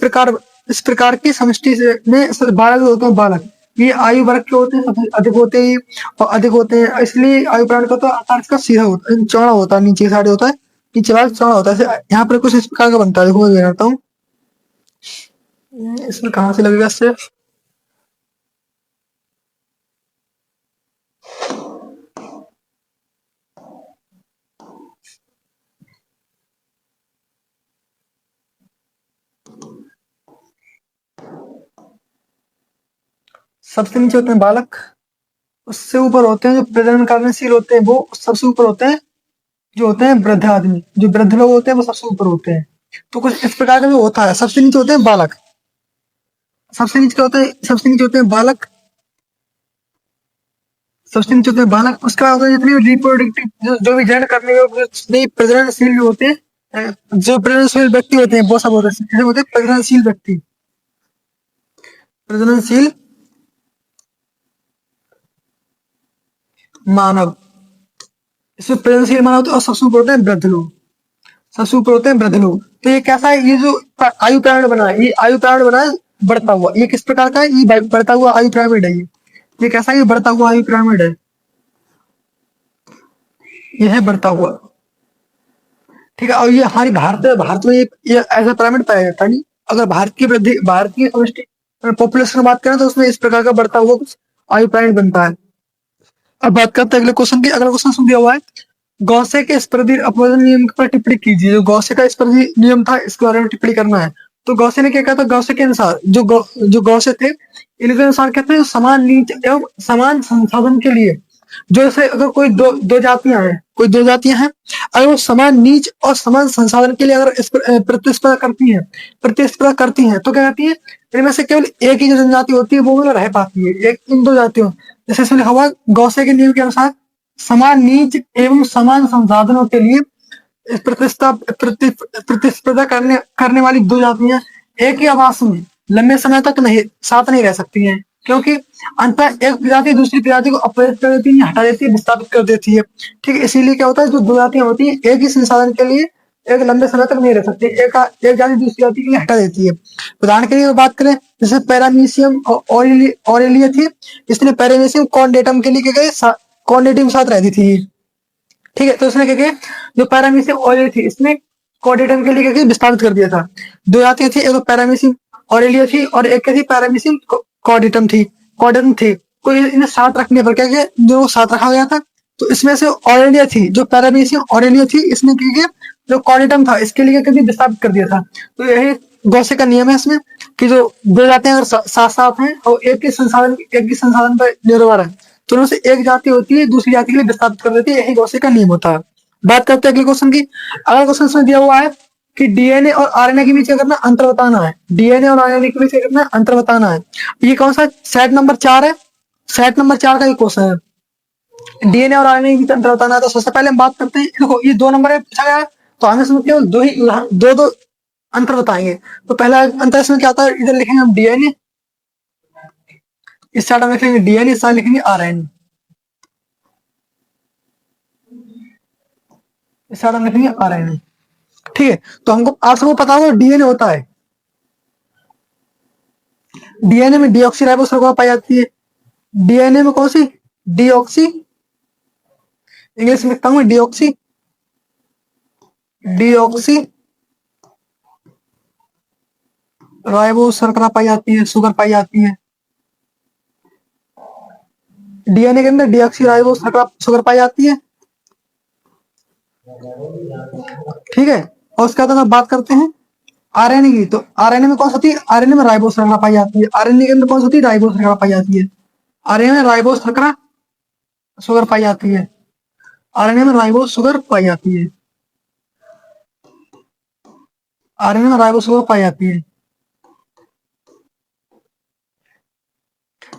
प्रकार की समष्टि में बालक होते हैं। बालक ये आयु वर्ग के होते हैं, सबसे अधिक होते हैं और अधिक होते हैं, इसलिए आयु पिरामिड का तो आकार इसका सीधा होता है, चौड़ा होता है, नीचे साइड होता है, नीचे वाला चौड़ा होता है। यहाँ पर कुछ इस प्रकार का बनता है, देखो मैं बनाता हूँ। इसमें कहाँ से लगेगा सिर्फ, सबसे नीचे होते हैं बालक, उससे ऊपर होते हैं जो प्रजनन कार्यशील होते हैं, वो सबसे ऊपर होते हैं जो होते हैं वृद्ध आदमी, जो वृद्ध लोग होते हैं वो सबसे ऊपर होते हैं। तो कुछ इस प्रकार का जो होता है, सबसे नीचे होते हैं बालक, सबसे नीचे होते हैं बालक, सबसे नीचे होते हैं बालक। उसके बाद होता है जितने रिप्रोडक्टिव, जो भी जनन करने में जितने प्रजननशील जो होते हैं, जो प्रजननशील व्यक्ति होते हैं वो सब होते हैं प्रजननशील व्यक्ति, प्रजननशील मानव। इसमें प्रजननशील मानव होते हैं और सबसे ऊपर होते हैं वृद्ध लोग, सबसे ऊपर होते हैं वृद्ध लोग। तो ये कैसा है, ये जो आयु पिरामिड बना है, ये आयु पिरामिड बना है बढ़ता हुआ। ये किस प्रकार का है? ये बढ़ता हुआ आयु पिरामिड है। ये कैसा है? ये बढ़ता हुआ आयु पिरामिड है, ये है बढ़ता हुआ। ठीक है, और ये हमारी भारत में ये ऐसा पिरामिड पाया जाता है नहीं। अगर भारत की समष्टि पॉपुलेशन की बात करें तो उसमें इस प्रकार का बढ़ता हुआ कुछ आयु पिरामिड बनता है। अब बात करते हैं अगले क्वेश्चन की। अगला क्वेश्चन सुन दिया हुआ है, गौसे के स्पर्धी अपवर्जन नियम पर टिप्पणी कीजिए। जो गौसे का स्पर्धी नियम था इसके बारे में टिप्पणी करना है। तो गौसे ने क्या कहा था? गौसे के अनुसार जो गौसे थे, इनके अनुसार कहते हैं समान नीति एवं समान संसाधन के लिए, जो जैसे अगर कोई दो जातियां हैं, अगर वो समान नीच और समान संसाधन के लिए अगर प्रतिस्पर्धा करती हैं तो क्या कहती है? इनमें से केवल एक ही जो जनजाति होती है वो मतलब रह पाती है, एक इन दो जातियों, जैसे इसमें लिखा हुआ गौसे के नियम के अनुसार समान नीच एवं समान संसाधनों के लिए प्रतिस्पर्धा करने वाली दो जातियां एक ही आवास में लंबे समय तक साथ नहीं रह सकती हैं, क्योंकि अंततः एक प्रजाति दूसरी प्रजाति को अपवित्र कर देती है, हटा देती है, विस्थापित कर देती है। ठीक है, इसीलिए क्या होता है, जो दो जातियां होती है एक ही संसाधन के लिए एक लंबे समय तक नहीं रह सकती, एक जाति दूसरी जाति के लिए हटा देती है। उदाहरण के लिए बात करें, जैसे पैरामीशियम ऑरेलिया थी, इसने पैरामीशियम कॉर्डेटम के लिए क्या गए, कॉर्डेटम साथ रहती थी। ठीक है, तो उसने क्या किया, जो पैरामीशियम ऑरेलिया थी इसने कॉर्डेटम के लिए क्या किया, विस्तारित कर दिया था। दो जातियां थी, एक तो पैरामीशियम ऑरेलिया थी और एक क्या थी, पैरामीशियम कॉर्डेटम थी। तो इन्हें साथ रखने पर क्या किया, जो साथ रखा गया था। तो इसमें से ऑरेलिया थी, जो पैरामीशियम ऑरेलिया थी, इसने क्या किया, जो कॉर्डेटम था इसके लिए क्या विस्तारित कर दिया था। तो यही गौसे का नियम है इसमें, कि जो दो जातियां अगर साथ साथ हैं और एक ही संसाधन पर निर्भर है तो उनमें से एक जाति होती है दूसरी जाति के लिए विस्थापित कर देती है, यही गौसे का नियम होता है। बात करते हैं अगले क्वेश्चन की। अगला क्वेश्चन इसमें दिया हुआ है कि डीएनए और आरएनए के बीच क्या करना, अंतर बताना है। डीएनए और आरएनए के बीच क्या करना, अंतर बताना है। ये कौन सा सेट नंबर 4 है, सेट नंबर 4 का ये क्वेश्चन है, डीएनए और आरएनए के बीच अंतर बताना है। तो सबसे पहले हम बात करते हैं, देखो ये 2 नंबर में पूछा गया है तो हमें इसमें केवल दो अंतर बताएंगे। तो पहला अंतर इसमें क्या होता है, इधर लिखेंगे हम डीएनए, इस साइड में लिखेंगे डीएनए, इस साइड लिखेंगे आरएनए, इस साइड में लिखेंगे आरएनए। ठीक है, तो हमको आप सबको पता होगा डीएनए होता है, डीएनए में डीऑक्सी राइबोस पाई जाती है। डीएनए में कौन सी, डीऑक्सी, इंग्लिश में लिखता हूँ डीऑक्सी, डीऑक्सी राइबोस शर्करा पाई जाती है, शुगर पाई जाती है। डीएनए के अंदर डीऑक्सीराइबोस शुगर पाई जाती है, ठीक है। और उसके बाद हम बात करते हैं आरएनए की, तो आरएनए में कौन सी होती है, आरएनए में राइबोस श्रृंखला पाई जाती है। आरएनए के अंदर कौन सी होती है, राइबोस श्रृंखला पाई जाती है। आरएनए में राइबोस श्रृंखला शुगर पाई जाती है, आरएनए में राइबोस शुगर पाई जाती है, आरएनए में राइबोस शुगर पाई जाती है,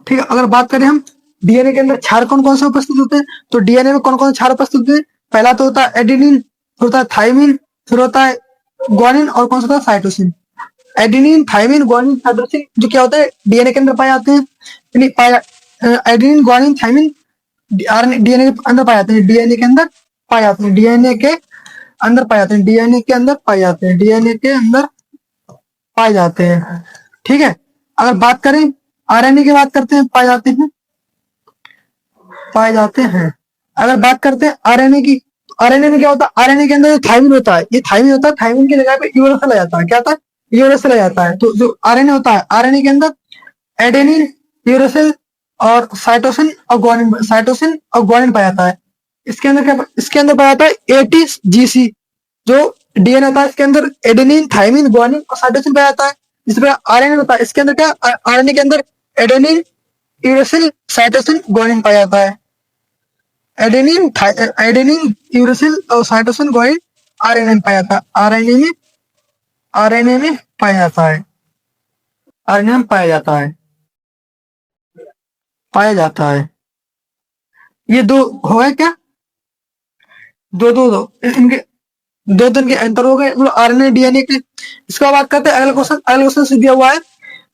ठीक है। अगर बात करें हम डीएनए के अंदर क्षार कौन कौन से उपस्थित होते हैं, तो डीएनए में कौन कौन से क्षार उपस्थित होते हैं, पहला तो होता है एडेनिन, फिर होता है थाइमिन, फिर होता है ग्वानिन, और कौन सा होता है cytosine. Adenine, thymine, guanine, cytosine जो क्या होता है डीएनए के अंदर पाए जाते हैं, एडेनिन, ग्वानिन, थाइमिन डीएनए के अंदर पाए जाते हैं, डीएनए के अंदर पाए जाते हैं, डीएनए के अंदर पाए जाते हैं, डीएनए के अंदर पाए जाते हैं, डीएनए के अंदर पाए जाते हैं, ठीक है। अगर बात करें आरएनए की, बात करते हैं, पाए जाते हैं, पाए जाते हैं। अगर बात करते हैं आरएनए की, आरएनए में क्या होता है, आरएनए के अंदर जो थाइमिन होता है, ये थाइमिन होता है, थाइमिन की जगह पे यूरेसिल आ जाता है, क्या होता है, यूरेसिल आ जाता है। तो जो आरएनए होता है, आरएनए के अंदर एडेनिन, यूरेसिल और साइटोसिन और ग्वानिन, साइटोसिन और ग्वानिन पाया जाता है। इसके अंदर क्या, इसके अंदर पाया जाता है एटीजीसी, जो डीएनए होता है इसके अंदर एडेनिन, थाइमिन, ग्वानिन और साइटोसिन पाया जाता है। जिस पर आरएनए होता है, इसके अंदर क्या, आरएनए के अंदर एडेनिन, यूरेसिल, साइटोसिन, ग्वानिन पाया जाता है। एडेनिन, एडेनिन, यूरेसिल और साइटोसिन, ग्वानिन आरएनए में पाया जाता है, आरएनए में, आरएनए में पाया जाता है, आरएनए में पाया जाता है, पाया जाता है। ये दो हो गए क्या, दो दो दो इनके, दो दिन के अंतर हो गए आरएनए डीएनए के। इसका बात करते हैं अगला क्वेश्चन, अगला क्वेश्चन दिया हुआ है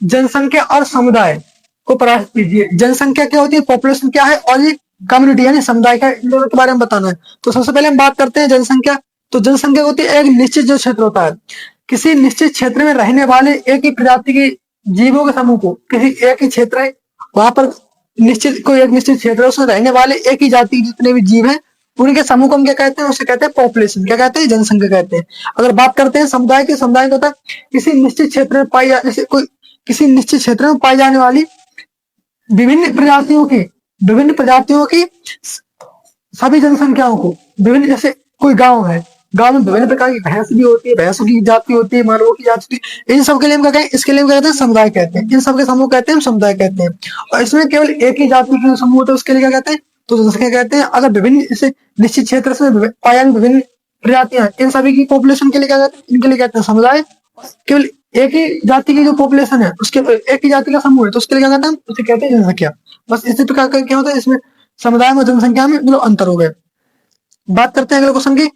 जनसंख्या और समुदाय को परास्त कीजिए। जनसंख्या क्या होती है, पॉपुलेशन क्या है, और ये कम्युनिटी यानी समुदाय का, इन दोनों के बारे में बताना है। तो सबसे पहले हम बात करते हैं जनसंख्या। तो जनसंख्या होती है एक निश्चित जो क्षेत्र होता है, किसी निश्चित क्षेत्र में रहने वाले एक ही प्रजाति के जीवों के समूह को, किसी एक ही क्षेत्र है वहां पर निश्चित कोई एक निश्चित क्षेत्र है, उसमें रहने वाले एक ही जाति के जितने भी जीव हैं उनके समूह को हम क्या कहते हैं, उसे कहते हैं पॉपुलेशन, क्या कहते हैं, जनसंख्या कहते हैं। अगर बात करते हैं समुदाय की, समुदाय का होता है किसी निश्चित क्षेत्र में पाई जैसे कोई किसी निश्चित क्षेत्र में पाई जाने वाली विभिन्न प्रजातियों की, विभिन्न प्रजातियों की सभी जनसंख्याओं को, विभिन्न, जैसे कोई गांव है, गांव में विभिन्न प्रकार की भैंस भी होती है, भैंसों की जाति होती है, मानवों की जाति होती है, इन सब के लिए हम क्या कहें, इसके लिए हम क्या कहते हैं, समुदाय कहते हैं, इन सब के समूह कहते हैं हम समुदाय कहते हैं। और इसमें केवल एक ही जाति के समूह होता है उसके लिए क्या कहते हैं, तो जनसंख्या कहते हैं। अगर विभिन्न जैसे निश्चित क्षेत्र से पाई जाने विभिन्न प्रजातियां, इन सभी की पॉपुलेशन के लिए क्या कहते हैं, इनके लिए कहते हैं समुदाय। केवल एक ही जाति की जो पॉपुलेशन है, उसके एक ही जाति का समूह है, तो उसके लिए क्या कहते हैं, उसे कहते हैं जनसंख्या। बस इसी प्रकार का क्या होता है, इसमें समुदाय में जनसंख्या में मतलब अंतर हो गए। बात करते हैं अगले क्वेश्चन की।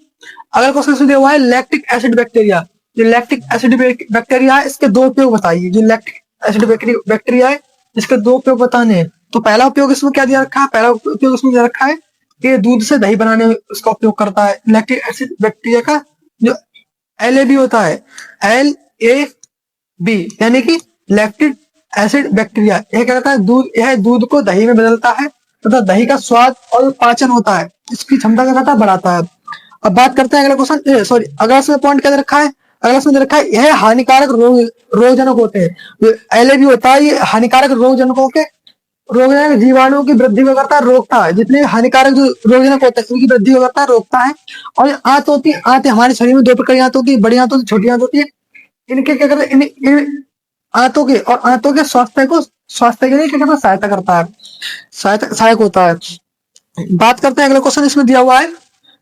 अगला क्वेश्चन दिया हुआ है लैक्टिक एसिड बैक्टीरिया। जो लैक्टिक एसिड बैक्टीरिया है, इसके दो उपयोग बताइए। जो लैक्टिक एसिड बैक्टीरिया है, इसके दो उपयोग बताने हैं। तो पहला उपयोग इसमें क्या दिया रखा है, पहला उपयोग इसमें दिया रखा है कि दूध से दही बनाने में इसका उपयोग करता है। लैक्टिक एसिड बैक्टीरिया का जो LAB होता है, LAB यानी कि लैक्टिक एसिड बैक्टीरिया, यह क्या करता है, दूध, यह दूध को दही में बदलता है तथा दही का स्वाद और पाचन होता है इसकी क्षमता क्या करता है, बढ़ाता है। अब बात करते हैं अगला क्वेश्चन, सॉरी अगला इसमें पॉइंट क्या दे रखा है, अगला इसमें दे रखा है यह हानिकारक रोगजनक होते हैं। जो LAB होता है ये हानिकारक रोगजनकों के, रोगजनक जीवाणुओं की वृद्धि को करता है, रोकता है। जितने हानिकारक जो रोगजनक होते हैं उनकी वृद्धि को करता है, रोकता है। और ये आंत होती है, आंत हमारे शरीर में दो प्रकार की आंत होती है, बड़ी आंत होती है, छोटी आंत होती है। इनके क्या करते हैं, इन आंतों के और आंतों के स्वास्थ्य के लिए क्या करता है, सहायता करता है, सहायक होता है। बात करते हैं अगला क्वेश्चन इसमें दिया हुआ है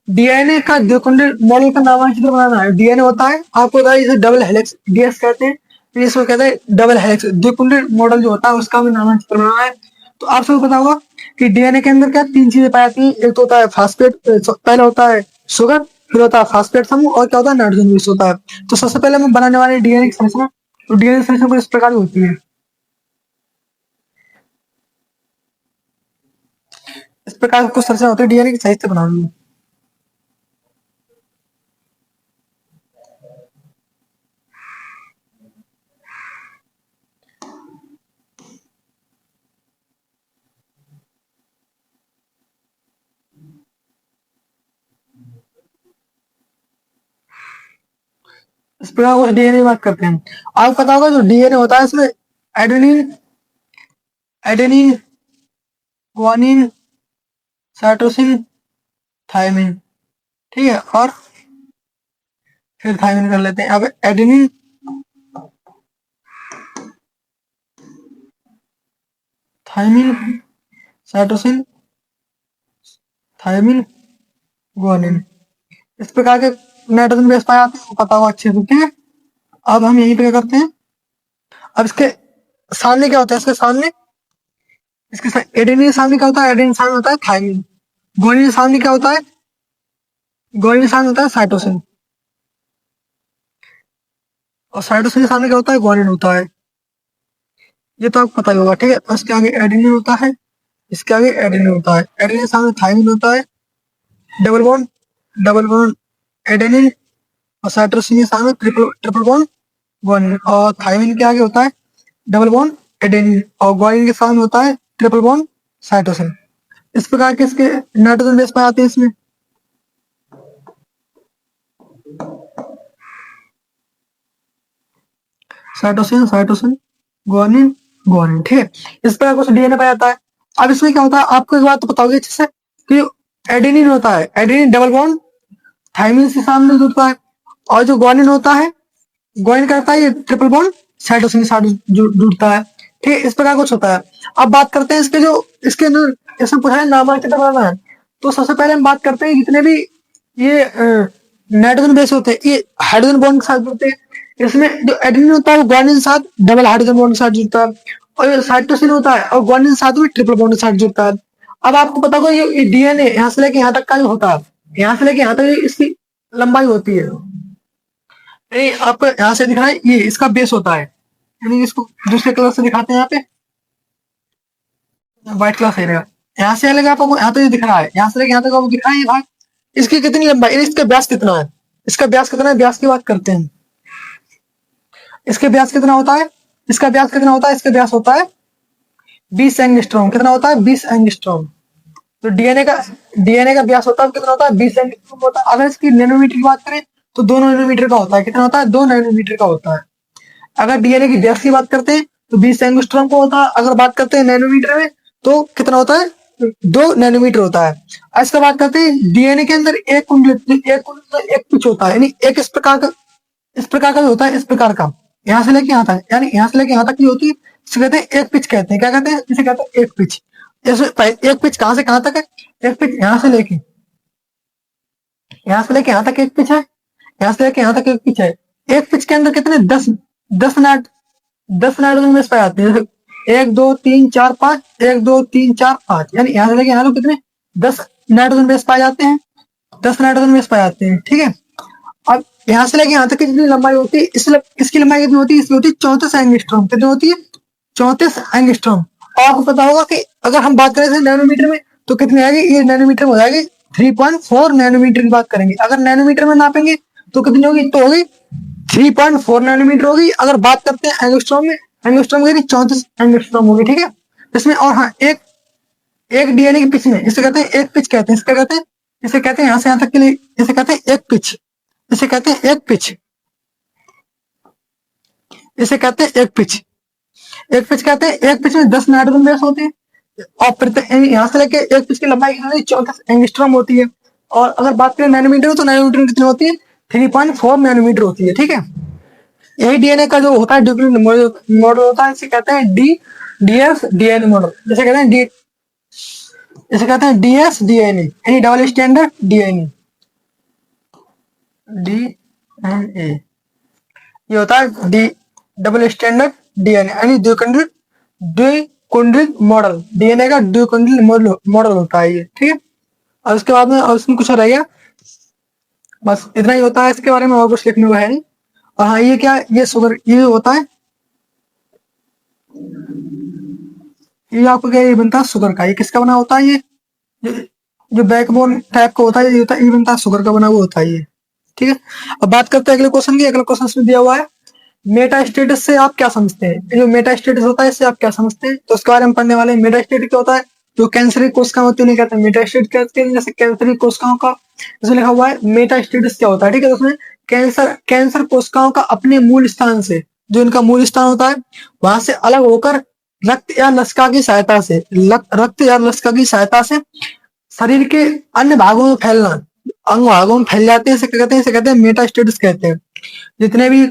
डीएनए का द्विकुंडित मॉडल का नामांकित बनाना है। डीएनए होता है, आपको पता है इसे डबल हेलिक्स डीएस कहते हैं, इसको कहते हैं डबल हेलिक्स। द्विकुंडित मॉडल जो होता है उसका भी नामांकित बनाना है। तो आप सबको पता होगा कि डीएनए के अंदर क्या तीन चीजें पाई जाती हैं। एक तो होता है फास्फेट, पहला होता है शुगर, फिर होता है फास्फेट समूह, और क्या होता है नाइट्रोजन बेस होता है। तो सबसे पहले हम बनाने वाले डीएनए की संरचना, तो डीएनए की संरचना कुछ इस प्रकार होती है। इस प्रकार कुछ संरचना होती है डीएनए की, सही से बनानी। इस प्रकार कुछ डीएनए की बात करते हैं। आपको पता होगा जो डीएनए होता है इसमें adenine, adenine guanine, cytosine, thymine. ठीक है, और फिर थायमिन कर लेते हैं। अब adenine, thymine, cytosine, thymine, guanine. इस प्रकार के नाइट्रोजन बेस पाए जाते हैं, पता होगा अच्छे से। ठीक है, अब हम यहीं पे क्या करते हैं, अब इसके सामने क्या होता है, इसके एडेनिन के सामने क्या होता है, एडेनिन सामने होता है थायमिन। ग्वानिन के सामने क्या होता है, ग्वानिन के सामने होता है साइटोसिन। और साइटोसिन के सामने क्या होता है, ग्वानिन होता है। ये तो आपको पता ही होगा। ठीक है, इसके आगे एडेनिन होता है, इसके आगे एडेनिन होता है, एडेनिन के सामने थायमिन होता है, डबल बॉन्ड एडेनिन। और साइटोसिन के सामने ट्रिपल ट्रिपल बॉन्ड ग्वानिन। और थायमिन के आगे होता है डबल बॉन्ड एडेनिन, और ग्वानिन के सामने होता है ट्रिपल बॉन्ड साइटोसिन। इस प्रकार के इसके नाइट्रोजन बेस पाए जाते हैं इसमें। Cytosine, cytosine, guanine, guanine. ठीक है, इस प्रकार कुछ डीएनए पाया जाता है। अब इसमें क्या होता है, आपको एक बात तो पता होगी अच्छे से कि एडेनिन होता है, एडेनिन डबल बॉन्ड थायमिन के सामने जुड़ता है। और जो ग्वानिन होता है, ग्वानिन करता है ये ट्रिपल बॉन्ड साइटोसिन के साथ जुड़ता है। ठीक है, इस प्रकार कुछ होता है। अब बात करते हैं इसके जो इसके अंदर इसमें पूछा है नाम कितना बनाना है। तो सबसे पहले हम बात करते हैं जितने भी ये नाइट्रोजन बेस होते हैं, ये हाइड्रोजन बॉन्ड के साथ जुड़ते हैं। इसमें जो एडेनिन होता है वो ग्वानिन के साथ डबल हाइड्रोजन बॉन्ड के साथ जुड़ता है, और जो साइटोसिन होता है और ग्वानिन के साथ में ट्रिपल बॉन्ड के साथ जुड़ता है। अब आपको पता होगा ये डीएनए यहाँ से लेके यहाँ तक का जो होता है, यहाँ से लेके यहाँ तक इसकी लंबाई होती है। नहीं, आपको यहाँ से दिख रहा है, ये इसका बेस होता है। यानी इसको दूसरे कलर से दिखाते हैं, यहाँ पे व्हाइट कलर सही रहेगा। यहाँ से अलग आपको यहाँ तो ये दिख रहा है, यहाँ से लेके यहाँ तक आपको दिख रहा है ये भाग। इसकी कितनी लंबाई, इसका व्यास कितना है, इसका व्यास कितना है, व्यास की बात करते हैं। इसके व्यास कितना होता है, इसका व्यास कितना होता है, इसका व्यास होता है 20 एंगस्ट्रॉम। कितना होता है, 20 एंगस्ट्रॉम। तो डीएनए का व्यास होता है कितना होता है, 20 एंगस्ट्रॉम होता है। अगर इसकी नैनोमीटर की बात करें तो 2 नैनोमीटर का होता है। कितना होता है, 2 नैनोमीटर का होता है। अगर डीएनए की व्यास की बात करते हैं तो 20 एंगस्ट्रॉम का होता है। अगर बात करते हैं नैनोमीटर में तो कितना होता है, 2 नैनोमीटर होता है। इसका बात करते हैं डीएनए के अंदर एक कुंडल, एक पिच होता है, यानी एक इस प्रकार का भी होता है, इस प्रकार का यहाँ से लेके यहाँ तक, यानी यहाँ से लेके यहाँ तक की होती है, इसे कहते हैं एक पिच। कहते हैं क्या कहते हैं, इसे कहते हैं एक पिच। एक पिच कहाँ से कहाँ तक है, एक पिच यहाँ से लेके यहाँ तक एक पिच है, यहाँ से लेके यहाँ तक एक पिच है। एक पिच के अंदर कितने 10 नाइट्रोजन बेस पाए जाते हैं। जैसे 1 2 3 4 5, 1 2 3 4 5, यानी यहाँ से लेके यहाँ तक कितने 10 नाइट्रोजन बेस पाए जाते हैं, 10 नाइट्रोजन बेस पाए जाते हैं। ठीक है, अब यहाँ से लेके यहाँ तक की जितनी लंबाई होती है, इसकी लंबाई कितनी होती है, इसकी होती है 34 एंगस्ट्रॉम। कितनी होती है, 34 एंगस्ट्रॉम। और आपको पता होगा कि अगर हम बात करें नैनोमीटर में तो कितनी आएगी, ये नैनोमीटर में हो जाएगी 3.4 नैनोमीटर की बात करेंगे। अगर नैनोमीटर में नापेंगे तो कितनी होगी, तो होगी 3.4 नैनोमीटर होगी। अगर बात करते हैं एंगस्ट्रॉम में, एंगस्ट्रॉम की 34 एंगस्ट्रॉम होगी। ठीक है, इसमें और हाँ एक डीएनए की पिच में, इसे कहते हैं एक पिच कहते हैं, इसे कहते हैं यहाँ से यहाँ तक के लिए इसे कहते हैं एक पिच, इसे कहते हैं एक पिच, इसे कहते हैं एक पिच, एक पिच कहते हैं। एक पिच में 10 नाइट्रोजन बेस होते हैं, और यहाँ से लेके एक पिच की लंबाई 34 एंगस्ट्रॉम होती है। और अगर बात करें नैनोमीटर में तो नैनोमीटर में कितनी होती है, 3.4 नैनोमीटर होती है। ठीक है, यही डीएनए का जो होता है मॉडल होता है, इसे कहते हैं डीएस डीएनए मॉडल। जैसे कहते हैं डीएस डीएनए, यानी डबल स्टैंडर्ड डीएनए, डीएनए। ये होता है डी डबल स्टैंडर्ड डीएनए, यानी द्विकुंडलित मॉडल। डीएनए का द्विकुंडलित मॉडल होता है ये। ठीक है, और उसके बाद में और उसमें कुछ रह गया, बस इतना ही होता है इसके बारे में, और कुछ लिखने को है नहीं। और हाँ, ये क्या, ये शुगर, ये होता है, ये आपको क्या, ये बनता है शुगर का। ये किसका बना होता है, ये जो बैकबोन टाइप का होता है, ये बनता है शुगर का बना हुआ होता है ये। ठीक है, अब बात करते हैं अगले क्वेश्चन की। अगले क्वेश्चन में दिया हुआ है मेटा स्टेटस से आप क्या समझते हैं। जो मेटा स्टेटस होता है इससे आप क्या समझते हैं, तो उसके बारे में पढ़ने वाले हैं। मेटा स्टेटस क्या होता है, जो कैंसरी कोशिकाएं होती है उन्हें कहते हैं मेटा स्टेटस कहते हैं। जैसे कैंसरी कोशिकाओं का इसमें लिखा हुआ है मेटा स्टेटस क्या होता है। ठीक है, तो उसमें कैंसर कोशिकाओं का अपने मूल स्थान से, जो इनका मूल स्थान होता है वहां से अलग होकर रक्त या लसिका की सहायता से, रक्त या लसिका की सहायता से शरीर के अन्य भागों में फैलना, अंग भागों में फैल जाते हैं, इसे कहते हैं मेटास्टेसिस कहते हैं। जितने भी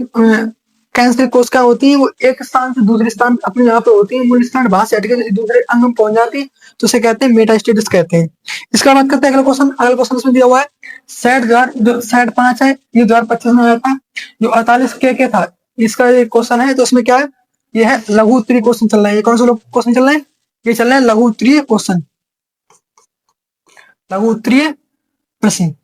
कैंसर कोशिका होती है वो एक स्थान से दूसरे स्थान अपने यहाँ पे होती है, मूल स्थान वहां से हटके किसी दूसरे अंग में पहुंच जाती है, तो उसे कहते हैं मेटास्टेसिस कहते हैं। इसका बात करते हैं अगला क्वेश्चन। अगला क्वेश्चन इसमें दिया हुआ है सेट द्वार, जो सेट 5 है ये 2025 में आया था। जो 48 के था इसका ये क्वेश्चन है, तो उसमें क्या है, ये है लघु उत्तरीय क्वेश्चन चल रहा है। ये कौन सा क्वेश्चन चल रहा है, ये चल रहा है लघु उत्तरीय क्वेश्चन, लघु उत्तरीय प्रश्न,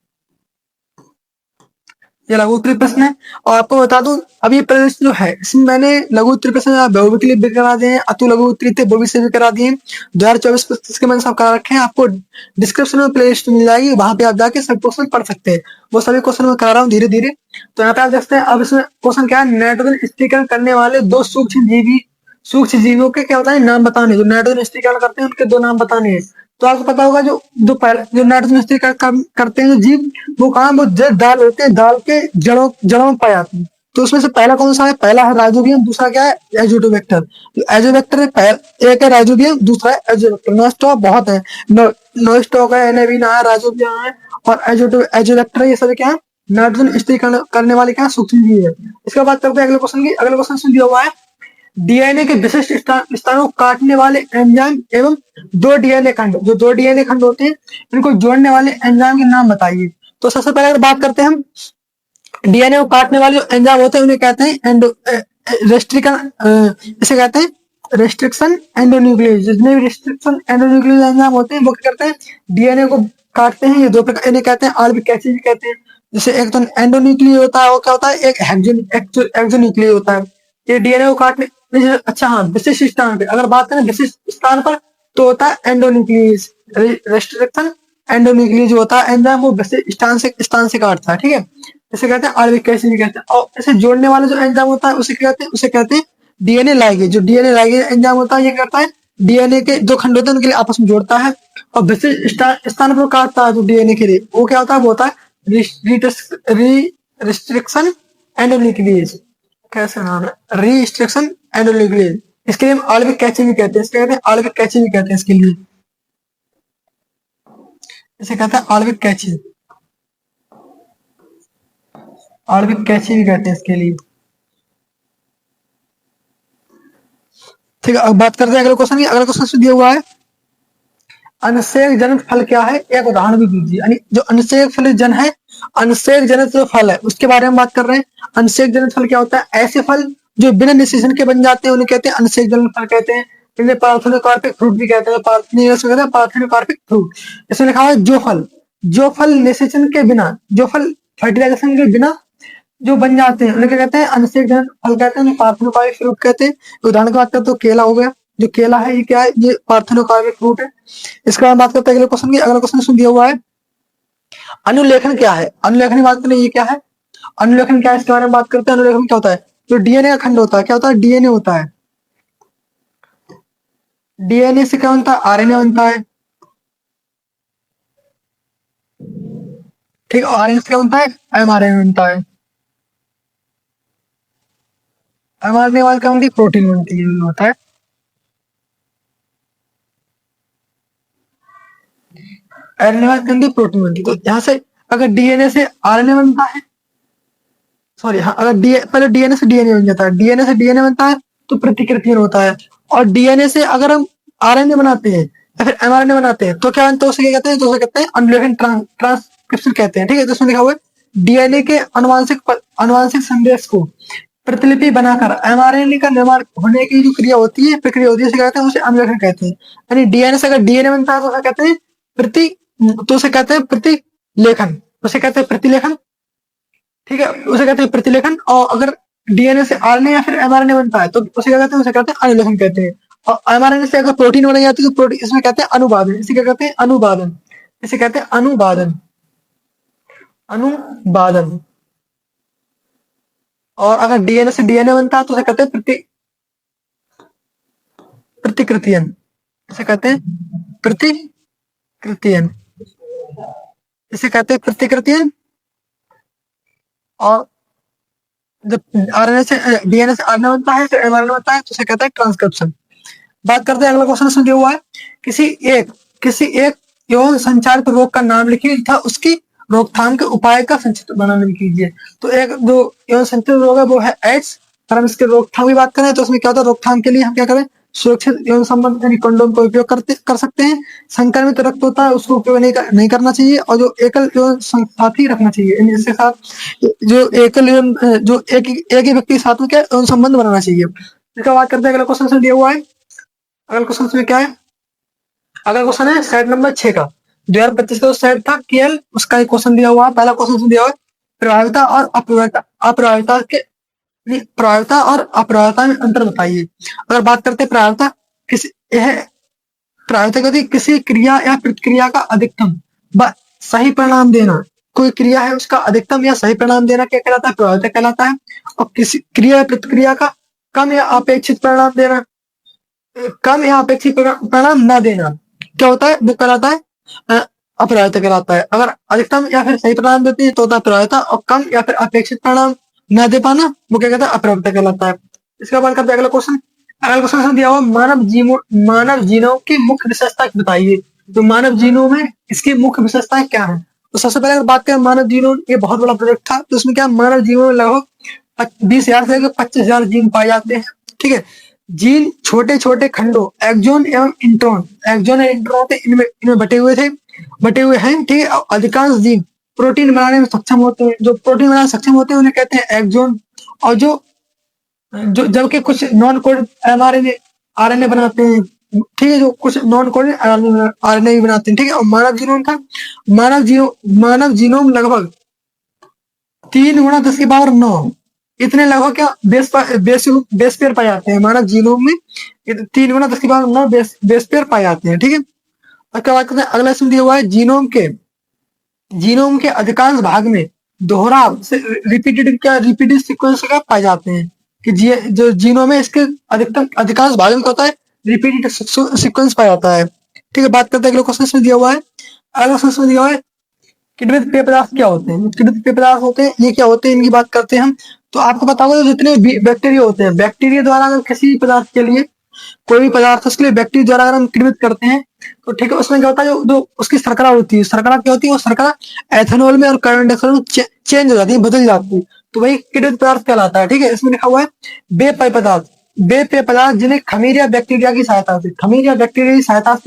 ये लघु उत्तरीय प्रश्न है। और आपको बता दूं अब ये प्रश्न जो है इसमें मैंने लघु उत्तरीय प्रश्न बहुविकल्प के लिए भी करा दिए हैं, अतु लघु उत्तरीय थे वो भी से भी करा दिए हैं। 2024 के मैंने सब करा रखे हैं, आपको डिस्क्रिप्शन में प्ले लिस्ट मिल जाएगी, वहां पे आप जाके सब क्वेश्चन पढ़ सकते हैं। वो सभी क्वेश्चन मैं करा रहा हूँ धीरे धीरे। तो यहाँ पे आप देखते हैं अब इसमें क्वेश्चन क्या है, नाइट्रोजन स्थिरीकरण करने वाले दो सूक्ष्म जीवों के क्या होता है नाम बताने, जो नाइट्रोजन स्थिरीकरण करते हैं उनके दो नाम बताने हैं। तो आपको पता होगा जो जो नाइट्रोजन स्थिरीकरण करते हैं जो जीव, वो कहाँ, वो दाल होते हैं, दाल के जड़ों में पाए जाते हैं। तो उसमें से पहला कौन सा है, पहला है राइजोबियम, दूसरा क्या है एजोटोबैक्टर। तो एजोबैक्टर है, एक है राइजोबियम, दूसरा है एजोबैक्टर। नो स्टॉक बहुत है, नो स्टॉक है, एनेविना है, राइजोबियम है और एजोबैक्टर है। ये सभी क्या है नाइट्रोजन स्थिरीकरण करने वाले क्या सूक्ष्म जीव है। इसके बाद करते हैं अगले क्वेश्चन की। अगले क्वेश्चन दिया हुआ है डीएनए के विशिष्ट स्थानों को काटने वाले एंजाइम एवं दो डीएनए खंड, जो दो डीएनए खंड होते हैं इनको जोड़ने वाले एंजाइम के नाम बताइए। तो सबसे पहले अगर बात करते हैं हम डीएनए को काटने वाले जो एंजाइम होते हैं उन्हें कहते हैं रेस्ट्रिक्शन, इसे कहते हैं रेस्ट्रिक्शन एंडोन्यूक्लियस। जितने भी रेस्ट्रिक्शन एंडोन्यूक्लियस एंजाइम होते हैं वो क्या करते हैं डीएनए को काटते हैं। ये दो प्रकार, इन्हें कहते हैं आणविक एसिड कहते हैं। जैसे एक तो एंडोन्यूक्लियस होता है, वो क्या होता है एक एक्सोन्यूक्लियस होता है। ये डीएनए को काटने, अच्छा हाँ, विशिष्ट स्थान पे अगर बात करें विशिष्ट स्थान पर तो होता है एंडोन्यूक्लियस। रेस्ट्रिक्शन एंडोन्यूक्लियस जो होता है एंजाइम वो विशिष्ट स्थान से काटता है, ठीक है। इसे कहते हैं आणविक एसिड कहते हैं। और इसे जोड़ने वाला जो एंजाइम होता है उसे क्या कहते हैं, उसे कहते हैं डीएनए लाइगेज। जो डीएनए लाइगेज एंजाइम होता है ये करता है डीएनए के जो खंड होते हैं उनके लिए आपस में जोड़ता है और विशिष्ट स्थान पर काटता है। जो डीएनए के लिए वो क्या होता है, वो होता है रिस्ट्रिक्शन एंडोन्यूक्लियस। कैसे नाम है, रिस्ट्रिक्शन एंडोन्यूक्लियस। इसके लिए हम आणविक कैची भी कहते हैं, इसके कहते हैं आणविक कैची भी कहते हैं इसके लिए, इसे कहते हैं आणविक कैची, आणविक कैची भी कहते हैं इसके लिए। ठीक है, अब बात करते हैं अगले क्वेश्चन की। अगला क्वेश्चन दिया हुआ है अनसेक जनित फल क्या है, एक उदाहरण भी दीजिए। यानी जो अनसेक फल जन है, अनसेक जनित जो फल है उसके बारे में बात कर रहे हैं। अनसेक जनित फल क्या होता है, ऐसे फल जो बिना निषेचन के बन जाते हैं उन्हें कहते हैं अनसेक जनित फल कहते हैं। इन्हें पार्थेनोकार्पिक फ्रूट भी कहते हैं, पार्थेनोकार्पिक फ्रूट। इसमें लिखा हुआ है जो फल निषेचन के बिना, जो फल फर्टिलाइजेशन के बिना जो बन जाते हैं उन्हें क्या कहते हैं अनसेक जनित फल कहते हैं, उन्हें पार्थेनोकार्पिक फ्रूट कहते हैं। उदाहरण की बात करते तो केला हो गया, जो केला है ये क्या है, ये पार्थेनोकार्पिक फ्रूट है। इसके बाद बात करते हैं अगले क्वेश्चन की। अगला क्वेश्चन दिया हुआ है अनुलेखन क्या है। अनुलेखन की बात करें ये क्या है, अनुलेखन क्या है इसके बारे में बात करते हैं। अनुलेखन क्या होता है, जो डीएनए का खंड होता है, क्या होता है डीएनए होता है, डीएनए से क्या बनता है आरएनए बनता है, ठीक है। आरएनए से क्या बनता है एमआरएनए बनता है, एमआरएनए बाद क्या बनती है प्रोटीन बनती है, होता है। आरएनए बाद क्या बनती है प्रोटीन बनती है। तो यहाँ से अगर डीएनए से आरएनए बनता है, सॉरी हाँ, अगर पहले डीएनए से डीएनए बन जाता है, डीएनए से डीएनए बनता है तो प्रतिकृतियन होता है। और डीएनए से अगर हम आरएनए बनाते हैं या फिर एमआरएनए बनाते हैं तो क्या बनता है, उसे क्या कहते हैं, तो उसे कहते हैं अनुलेखन ट्रांसक्रिप्शन कहते हैं, ठीक है। तो उसमें लिखा हुआ है डीएनए के अनुवांशिक संदेश को प्रतिलिपि बनाकर एमआरएनए का निर्माण होने की जो प्रक्रिया होती है उसे कहते हैं, उसे अनुलेखन कहते हैं। यानी डीएनए से अगर डीएनए बनता है तो उसे कहते हैं प्रति, तो उसे कहते हैं प्रतिलेखन, उसे कहते हैं प्रतिलेखन, ठीक है, उसे कहते हैं प्रतिलेखन। और अगर डीएनए से आरएनए या फिर एमआरएनए बनता है तो उसे क्या कहते हैं, उसे कहते हैं अनुलेखन कहते हैं। और एमआरएनए से अगर प्रोटीन बनाई जाती है तो प्रोटीन, इसमें कहते हैं अनुवादन, इसे क्या कहते हैं अनुवादन, इसे कहते हैं अनुवादन, अनुवादन। और अगर डीएनए से डीएनए बनता है तो उसे कहते हैं प्रतिकृतियन, इसे कहते हैं प्रतिकृतियन, इसे कहते हैं प्रतिकृतियन। और जब आरएनए से डीएनए से आरएनए बनता है तो एमआरएनए बनता है तो उसे कहता है ट्रांसक्रिप्शन। बात करते हैं अगला क्वेश्चन इसमें दिया हुआ है, किसी एक यौन संचारित रोग का नाम लिखिए तथा उसकी रोकथाम के उपाय का संक्षिप्त वर्णन कीजिए। तो एक जो यौन संचारित रोग है वो है एड्स। अगर हम इसके रोकथाम की बात करें तो उसमें क्या होता है, रोकथाम के लिए हम क्या करें, सुरक्षित यौन संबंध यानी कंडोम का उपयोग कर सकते हैं। संक्रमित रक्त होता है उसको उपयोग नहीं करना चाहिए, और जो एकल यौन साथी रखना चाहिए, यानी इसके साथ जो एकल यौन जो एक ही व्यक्ति के साथ में क्या यौन संबंध बनाना चाहिए। इसका बात करते हैं अगला क्वेश्चन दिया हुआ है। अगला क्वेश्चन में क्या है, अगला क्वेश्चन है सेट नंबर 6 का। 2025 का सेट था केएल, उसका एक क्वेश्चन दिया हुआ है। पहला क्वेश्चन दिया हुआ है, प्रभाविता और अप्रभाविता के प्रभाविता और अप्रभाविता में अंतर बताइए। अगर बात करते हैं प्रभाविता, किसी यह प्रभाविता कहती है किसी क्रिया या प्रतिक्रिया का अधिकतम व सही परिणाम देना। कोई क्रिया है उसका अधिकतम या सही परिणाम देना क्या कहलाता है, प्रभाविता कहलाता है। और किसी क्रिया या प्रतिक्रिया का कम या अपेक्षित परिणाम देना, कम या अपेक्षित परिणाम न देना क्या होता है, वो कहलाता है अप्रभाविता कहलाता है। अगर अधिकतम या फिर सही परिणाम देती है तो होता है प्रभाविता, और कम या फिर अपेक्षित परिणाम न दे पाना वो क्या कहता है, अप्रभाविता कहलाता है। इसके बाद करते हैं अगला क्वेश्चन। अगला क्वेश्चन दिया हुआ मानव जीनोम की मुख्य विशेषता बताइए। तो मानव जीनोम है, इसकी मुख्य विशेषताएं क्या है। तो सबसे पहले अगर बात करें मानव जीनोम, ये बहुत बड़ा प्रोजेक्ट था, तो उसमें क्या मानव जीनोम में लगभग 20,000 से लेकर 25,000 जीन पाए जाते हैं। ठीक है, जीन छोटे छोटे खंडों एक्सोन एवं इंट्रॉन, एक्सोन और इंट्रॉन थे, इनमें बटे हुए हैं। ठीक है, अधिकांश जीन प्रोटीन बनाने में सक्षम होते हैं, जो प्रोटीन बनाने में सक्षम होते हैं उन्हें कहते हैं एक्सोन। और जो जो जबकि कुछ नॉन कोडेड आरएनए बनाते हैं। ठीक है, जो कुछ नॉन कोडेड आरएनए भी बनाते हैं। ठीक है, और मानव जीनोम लगभग 3 गुणा 10 की पावर 9 इतने लगभग क्या बेस पेयर पाए जाते हैं मानव जीनोम में। 3 गुणा 10 की पावर 9 बेस पेयर पाए जाते हैं। ठीक है, उसके बाद करते हैं अगला इसमें दिया हुआ है, जीनोम के अधिकांश भाग में दोहराव से रिपीटेड सीक्वेंस का पाए जाते हैं। कि जो जीनोम है इसके अधिकांश भाग में क्या होता है, रिपीटेड सीक्वेंस पाया जाता है। ठीक है, बात करते हैं अगले क्वेश्चन में दिया हुआ है। अगला क्वेश्चन में दिया हुआ है किण्वित पेय पदार्थ क्या होते हैं। किण्वित पेय पदार्थ होते हैं, ये क्या होते हैं, इनकी बात करते हैं हम। तो आपको पता होगा जितने बैक्टीरिया होते हैं, बैक्टीरिया द्वारा अगर किसी पदार्थ के लिए कोई भी पदार्थ उसके लिए बैक्टीरिया द्वारा अगर हम किण्वित करते हैं तो ठीक है, उसमें क्या होता है, जो उसकी शर्करा होती है, शर्करा क्या होती है, वो शर्करा एथेनॉल में और कार्बन डाइऑक्साइड में चेंज हो जाती है, बदल जाती है, तो वही किण्वित पदार्थ कहलाता है। ठीक है, इसमें लिखा हुआ है वे पेय पदार्थ जिन्हें खमीर या बैक्टीरिया की सहायता से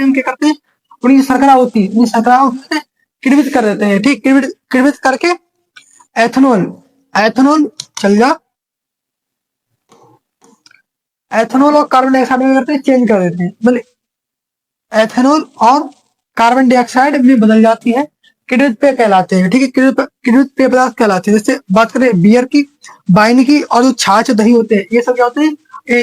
हम क्या करते हैं, उनकी शर्करा होती है, उन शर्कराओं को किण्वित कर देते हैं। ठीक, किण्वित करके एथेनॉल चल जा एथेनॉल और कार्बन डाइऑक्साइड में करते हैं, चेंज कर देते हैं, मतलब एथेनॉल और कार्बन डाइऑक्साइड में बदल जाती है, किण्वित पेय कहलाते हैं। ठीक है, किण्वित पेय पदार्थ कहलाते हैं। जैसे बात करें बियर की, वाइन की, और जो छाछ दही होते हैं, ये सब क्या होते हैं,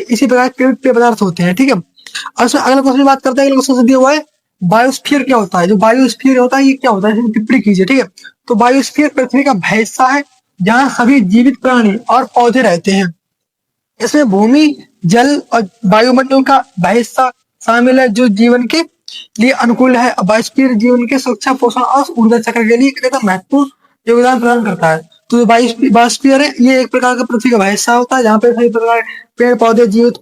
इसी प्रकार किण्वित पेय पदार्थ होते हैं। ठीक है, और अगला क्वेश्चन बात करते हैं, अगला क्वेश्चन दिया हुआ है बायोस्फीयर क्या होता है। जो बायोस्फीयर होता है ये क्या होता है, इसमें टिप्पणी कीजिए। ठीक है, तो बायोस्फीयर पृथ्वी का वह हिस्सा है जहाँ सभी जीवित प्राणी और पौधे रहते हैं। इसमें भूमि, जल और वायुमंडल का वह हिस्सा शामिल है जो जीवन के लिए अनुकूल है। बायोस्फीयर जीवन के सुरक्षा, पोषण और ऊर्जा चक्र के लिए एक महत्वपूर्ण योगदान प्रदान करता है। तो बायोस्फीयर है, ये एक प्रकार का पृथ्वी का वह हिस्सा होता है जहाँ पे सभी प्रकार पेड़ पौधे जीवित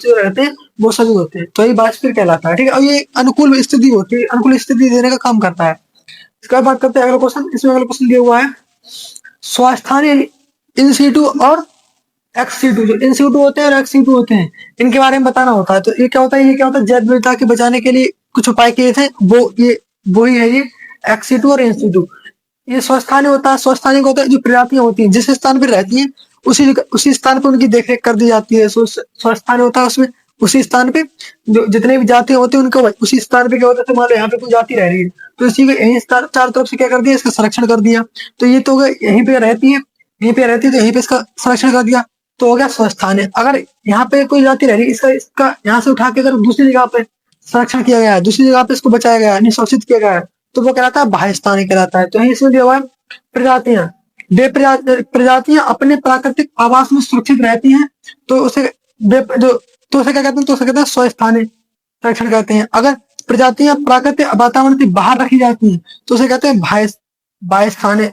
जो रहते हैं वो सभी होते हैं, तो ये बायोस्फीयर कहलाता है। ठीक है, और ये अनुकूल स्थिति होती है, अनुकूल स्थिति देने का काम करता है। इसके बाद बात करते हैं अगला क्वेश्चन। इसमें अगला क्वेश्चन दिया हुआ है स्वास्थ्य इन सीटू और एक्स-सीटू, जो इन-सीटू होते हैं और एक्स-सीटू होते हैं, इनके बारे में बताना होता है। तो ये क्या होता है, जैव विविधता के बचाने के लिए कुछ उपाय किए थे, वो ही है ये एक्स-सीटू और इन-सीटू। ये स्वस्थानी होता है, स्वस्थानी होता है जो प्रजातियां होती हैं जिस स्थान पर रहती हैं उसी स्थान पर उनकी देखरेख कर दी जाती है। स्वस्थानी होता है, उसमें उसी स्थान पे जो जितने भी जातियां होती है उनको उसी स्थान पे क्या होता है, मान लो यहाँ पे कोई जाति रह रही है तो इसी को यही चारों तरफ से क्या कर दिया, इसका संरक्षण कर दिया। तो ये तो यहीं पे रहती है, तो यहीं पे इसका संरक्षण कर दिया, तो हो गया स्वस्थानी। अगर यहाँ पे कोई जाति रह रही है, इसका यहाँ से उठा के अगर दूसरी जगह पे संरक्षण किया गया है, दूसरी जगह पे इसको बचाया गया है, सुरक्षित किया गया है, तो वो कहलाता है बाह्य स्थानीय कहलाता है। तो यही इसमें दिया हुआ है प्रजातियां, प्रजातियां अपने प्राकृतिक आवास में सुरक्षित रहती हैं, तो उसे क्या कहते हैं, तो उसे कहते हैं स्वस्थानीय संरक्षण कहते हैं। अगर प्रजातियां प्राकृतिक वातावरण से बाहर रखी जाती हैं तो उसे कहते हैं बाह्य स्थानीय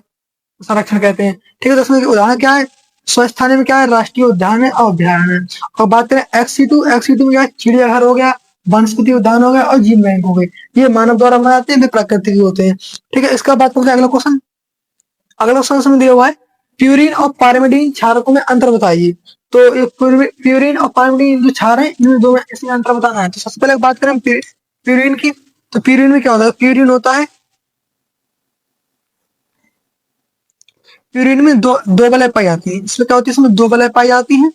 संरक्षण कहते हैं। ठीक है, तो इसमें उदाहरण क्या है, स्वस्थानी में क्या है, राष्ट्रीय उद्यान है और अभ्यारण्य है। और बात करें एक्स सी टू में क्या है, चिड़ियाघर हो गया, वनस्पति उद्यान हो गया और जीव बैंक हो गए। ये मानव द्वारा बनाए जाते हैं, वे प्राकृतिक होते हैं। ठीक है, इसका बात करते हैं अगला क्वेश्चन। अगला क्वेश्चन में दिया हुआ है प्यूरिन और पायरिमिडीन क्षारकों में अंतर बताइए। तो ये प्यूरिन और पायरिमिडीन जो क्षार है, इन दो में इसमें अंतर बताना है। तो सबसे पहले बात करें प्यूरिन की, तो प्यूरिन में क्या होता है, प्यूरिन होता है, प्यूरिन में दो बलय पाई जाती है। इसमें क्या होती है, इसमें दो बलय पाई जाती है।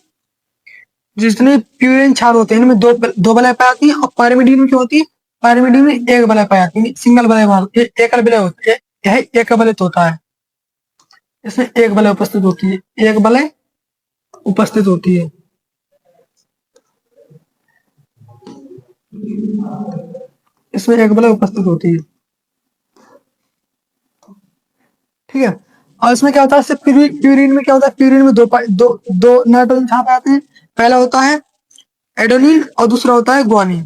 जितने प्यूरिन क्षार होते हैं इनमें दो बलय पाई जाती है। और पायरिमिडीन में क्या होती है, पायरिमिडीन में एक बलय पाई जाती है, सिंगल बलय, एकल बलय होती है, यह एक बलय होता है। इसमें एक बलय उपस्थित होती है, एक बलय उपस्थित होती है। इसमें एक बलय उपस्थित होती है। ठीक है, और इसमें क्या होता है, प्यूरिन में क्या होता है, प्यूरिन में दो नाइट्रोजन छाप आते हैं। पहला होता है एडोनिन और दूसरा होता है ग्वानिन।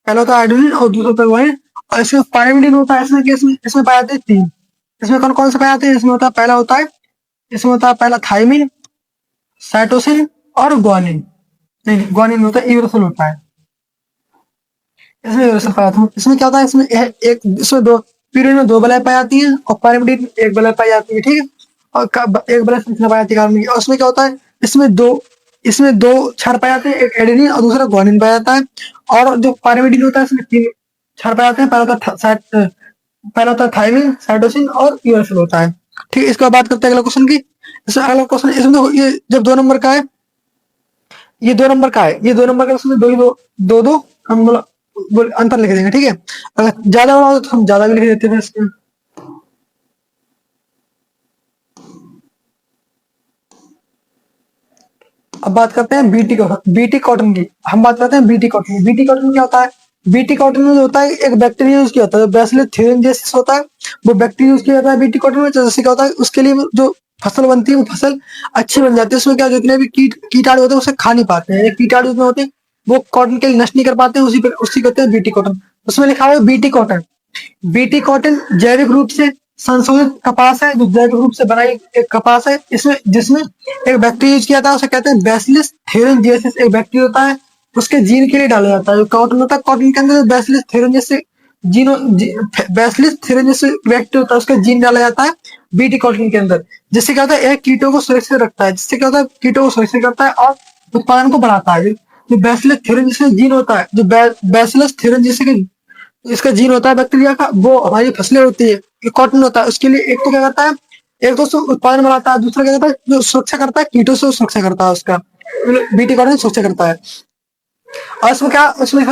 पहला होता है एडोनिन और दूसरा होता है ग्वानिन। और इसमें पायरिमिडीन होता है, इसमें पाए जाते हैं तीन। इसमें कौन कौन से पाए जाते हैं, इसमें होता है पहला होता है, इसमें होता है पहला थाइमिन, साइटोसिन और ग्वानिन। नहीं, ग्वानिन होता है, यूरोसिल होता है। इसमें यूरोसिल पाया था। इसमें क्या होता है, इसमें दो पीरियड में दो बलय पाई जाती है और पायरिमिडीन में एक बलय पाई जाती है। ठीक है, और एक बलय संरचना पाई जाती है कार्बन की। और उसमें क्या होता है, इसमें दो क्षार पाए जाते हैं, एक एडेनिन और दूसरा ग्वानिन पाया जाता है। और जो पायरिमिडीन होता है इसमें तीन क्षार पाए जाते हैं। पहला होता है थाइमिन, साइटोसिन और यूरोसिल होता है। ठीक है, इसके बाद बात करते हैं अगला क्वेश्चन की। इसमें अगला क्वेश्चन, इसमें तो ये जब 2 नंबर का है, ये 2 नंबर का है, ये 2 नंबर का, उसमें दो हम अंतर लिख देंगे। ठीक है, अगर ज्यादा बड़ा हो तो हम ज्यादा भी लिख देते हैं इसमें। अब बात करते हैं बीटी कॉटन की। हम बात करते हैं बीटी कॉटन की। बीटी कॉटन क्या होता है, बीटी कॉटन में जो होता है एक बैक्टीरिया यूज किया होता है, बैसिलस थ्यूरिंजियसिस होता है, वो बैक्टीरिया यूज किया जाता है बीटी कॉटन में। जैसे क्या होता है, उसके लिए जो फसल बनती है वो फसल अच्छी बन जाती है। उसमें क्या, जितने भी कीटाणु होते हैं उसे खा नहीं पाते हैं, कीटाणु जितने होते हैं वो कॉटन के लिए नष्ट नहीं कर पाते हैं, उसी कहते हैं बीटी कॉटन। उसमें लिखा हुआ है बीटी कॉटन। बीटी कॉटन जैविक रूप से संशोधित कपास है, जो जैविक रूप से बनाई एक कपास है, इसमें जिसमें एक बैक्टीरिया यूज किया था, उसे कहते हैं बैसिलस थ्यूरिंजियसिस। एक बैक्टीरिया होता है, उसके जीन के लिए डाला जाता है। जो कॉटन होता है, कॉटन के अंदर बैसिलस थ्यूरिंजियसिस बैसिलस थ्यूरिंजियसिस बैक्टीरिया होता है, उसका जीन डाला जाता है बीटी कॉटन के अंदर। जिससे क्या होता है, एक कीटों को सुरक्षित रखता है, जिससे क्या होता है, कीटों को सुरक्षित करता है और उत्पादन को बढ़ाता है। जो बैसिलस थ्यूरिंजियसिस जीन होता है, जो बैसिलस थ्यूरिंजियसिस इसका जीन होता है बैक्टीरिया का, वो हमारी फसलें होती है, ये कॉटन होता है, उसके लिए एक तो क्या करता है, एक तो उत्पादन बढ़ाता है, दूसरा क्या करता है, जो सुरक्षा करता है कीटों से, सुरक्षा करता है उसका, बीटी कॉटन सुरक्षा करता है। और इसमें क्या, उसमें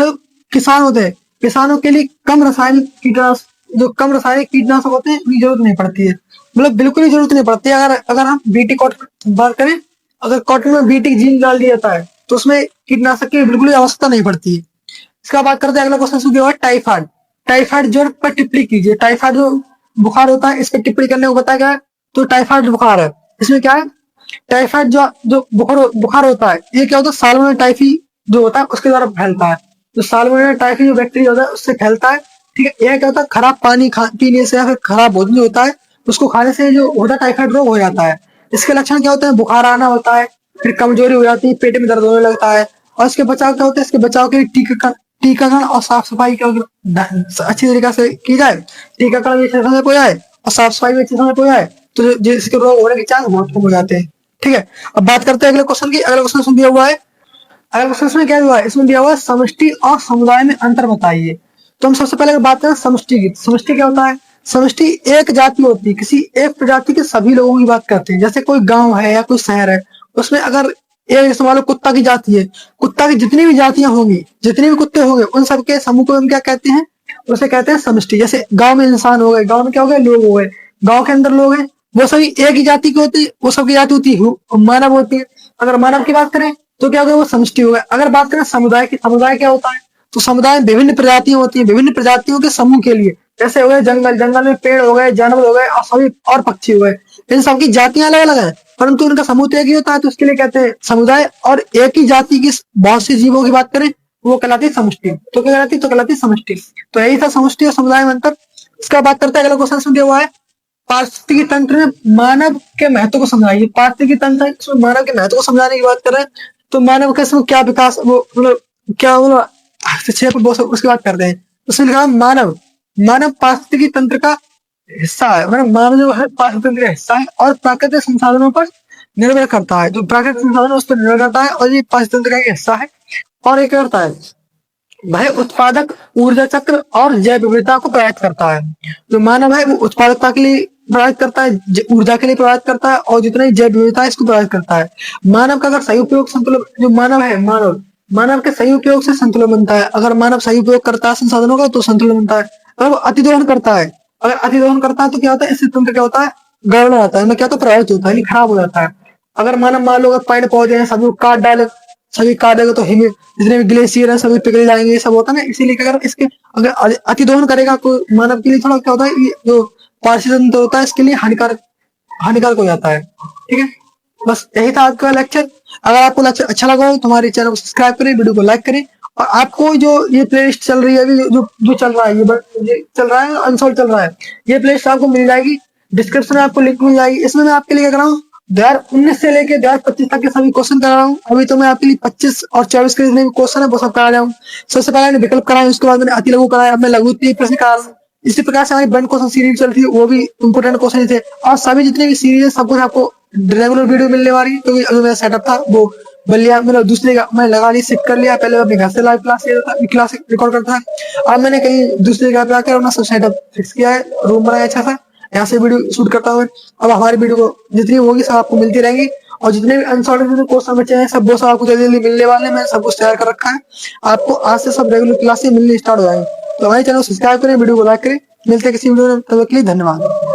किसान होते हैं, किसानों के लिए कम रासायनिक कीटनाशक होते हैं, उनकी जरूरत नहीं पड़ती है, मतलब बिल्कुल ही जरूरत नहीं पड़ती है। अगर हम बीटी कॉटन की बात करें, अगर कॉटन में बीटी जीन डाल दिया जाता है तो उसमें कीटनाशक की बिल्कुल ही आवश्यकता नहीं पड़ती है। इसका बात करते हैं अगला क्वेश्चन जो है टाइफाइड। टाइफाइड ज्वर पर टिप्पणी कीजिए। टाइफाइड जो बुखार होता है, इस पर टिप्पणी करने को बताया गया है। तो टाइफाइड बुखार है, इसमें क्या है, टाइफाइड जो बुखार होता है, ये क्या होता है, साल्मोनेला टाइफी जो होता है उसके द्वारा फैलता है। तो साल्मोनेला टाइफी जो बैक्टीरिया होता है उससे फैलता है। ठीक है, यह क्या होता है, खराब पानी पीने से या फिर खराब भोजन जो होता है उसको खाने से जो होता है टाइफाइड रोग हो जाता है। इसके लक्षण क्या होते हैं, बुखार आना होता है, फिर कमजोरी हो जाती है, पेट में दर्द होने लगता है। और इसके बचाव क्या होता है, इसके बचाव के लिए टीकाकरण और साफ सफाई का अच्छी तरीके से की जाए, टीकाकरण भी अच्छे समय पे जाए और साफ सफाई भी अच्छे समय पे जाए, तो जिसके रोग होने के चांस बहुत कम हो जाते हैं। ठीक है, अब बात करते हैं अगले क्वेश्चन की। अगला क्वेश्चन दिया हुआ है, अगला क्वेश्चन में क्या हुआ है, इसमें दिया हुआ है समष्टि और समुदाय में अंतर बताइए। तो हम सबसे पहले बात करें समष्टि की। समष्टि क्या होता है, समष्टि एक जाति होती है, किसी एक प्रजाति के सभी लोगों की बात करते हैं। जैसे कोई गांव है या कोई शहर है, उसमें अगर एक जैसे मान लो कुत्ता की जाति है, कुत्ता की जितनी भी जातियां होंगी, जितने भी कुत्ते होंगे, उन सबके समूह को हम क्या कहते हैं, उसे कहते हैं समष्टि। जैसे गांव में इंसान हो गए, गांव में क्या हो गए, लोग हो गए, गांव के अंदर लोग हैं, वो सभी एक ही जाति के होते हैं, वो सबकी जाति होती है मानव होती है। अगर मानव की बात करें तो क्या हो गया, वो समष्टि हो गया। अगर बात करें समुदाय की, समुदाय क्या होता है, तो समुदाय विभिन्न प्रजातियां होती हैं, विभिन्न प्रजातियों के समूह के लिए। जैसे हो गए जंगल, जंगल में पेड़ हो गए, जानवर हो गए और सभी और पक्षी हो गए, इन सबकी जातियां अलग अलग है, परंतु उनका समूह तो एक ही होता है, तो इसके लिए कहते हैं समुदाय। और एक ही जाति की बहुत सी जीवों की बात करें वो कहलाती है समष्टि। तो क्या कहलाती है, तो कहलाती है समष्टि। तो यही था समष्टि और समुदाय में अंतर। इसका बात करते हैं अगला क्वेश्चन दिया हुआ है, पारिस्थितिकी तंत्र में मानव के महत्व को समझाइए। पारिस्थितिकी तंत्र इसमें मानव के महत्व को समझाने की बात कर रहे हैं, तो मानव का इसमें क्या विकास वो मतलब क्या मतलब हस्तक्षेप वो सब उसकी बात करते हैं। उसमें लिखा है मानव, मानव पारिस्थितिकी तंत्र का हिस्सा है, मतलब मानव जो है पारिस्थितिकी तंत्र का हिस्सा है और प्राकृतिक संसाधनों पर निर्भर करता है। जो प्राकृतिक संसाधन है उस पर निर्भर करता है और ये पारिस्थितिकी तंत्र का एक हिस्सा है। और ये क्या करता है, वह उत्पादक ऊर्जा चक्र और जैव विविधता को प्रभावित करता है। जो मानव है वो उत्पादकता के लिए प्रभावित करता है, ऊर्जा के लिए प्रभावित करता है और जितनी जैव विविधता है इसको प्रभावित करता है। मानव का अगर सही उपयोग संतुलन, जो मानव है मानव के सही उपयोग से संतुलन बनता है। अगर मानव सही उपयोग करता है संसाधनों का तो संतुलन बनता है। अगर वो अतिदोहन करता है, अगर अतिदोहन करता है तो क्या होता है, इससे तंत्र क्या होता है, गड़बड़ होता है, क्या होता है, प्रभावित होता है, खराब हो जाता है। अगर मानव मान लो अगर पेड़ पौधे हैं सभी काट डाले, सभी काटेगा तो हिम जितने भी ग्लेशियर है सभी पिघल जाएंगे, ये सब होता है ना। इसीलिए अगर इसके अगर अतिदोहन करेगा कोई मानव के लिए थोड़ा क्या होता है, ये जो पारसी तंत्र होता है इसके लिए हानिकारक हानिकारक हो जाता है। ठीक है, बस यही था आज का लेक्चर। अगर आपको लेक्चर अच्छा लगा हो तो हमारे चैनल को सब्सक्राइब करें, वीडियो को लाइक करें। और आपको जो ये प्लेलिस्ट चल रही है अभी जो चल रहा है, ये चल रहा है अनसोल्ड चल रहा है, ये प्लेलिस्ट आपको मिल जाएगी, डिस्क्रिप्शन में आपको लिंक मिल जाएगी। इसमें मैं आपके लिए क्या कर रहा हूँ, 2019 से लेके 2025 तक के सभी क्वेश्चन करा रहा हूँ। अभी तो मैं आपके लिए 25 और 24 के जितने भी क्वेश्चन है वो सब करा रहा हूँ। सबसे पहले मैंने विकल्प कराया, उसके बाद मैंने अति लघु कराया, अब मैं लघु प्रश्न करा रहा हूँ। इसी प्रकार से हमारी बंद क्वेश्चन सीरीज चलती है, वो भी इंपोर्टेंट क्वेश्चन थे। और सभी जितने भी सीरीज है सब कुछ आपको रेगुलर वीडियो मिलने वाली, क्योंकि अभी मेरा सेटअप था वो बल्लिया मतलब दूसरे का मैं लगा ली, शिफ्ट कर लिया। पहले मैं अपने घर से लाइव क्लास रिकॉर्ड करता था, अब मैंने कहीं दूसरे जगह पे आकर अपना सब सेटअप फिक्स किया है, रूम बनाया अच्छा सा, यहाँ से वीडियो शूट करता हूँ। अब हमारी वीडियो को जितनी होगी सब आपको मिलती रहेंगी, और जितने भी अनसॉर्टेड क्वेश्चन बचे हैं सब वो सब आपको जल्दी जल्दी मिलने वाले हैं। मैंने सब कुछ तैयार कर रखा है, आपको आज से सब रेगुलर क्लासेस मिलनी स्टार्ट हो जाएंगी। तो हमारे चैनल को सब्सक्राइब करें, वीडियो को लाइक करें। मिलते हैं किसी वीडियो में, तब तक के लिए धन्यवाद।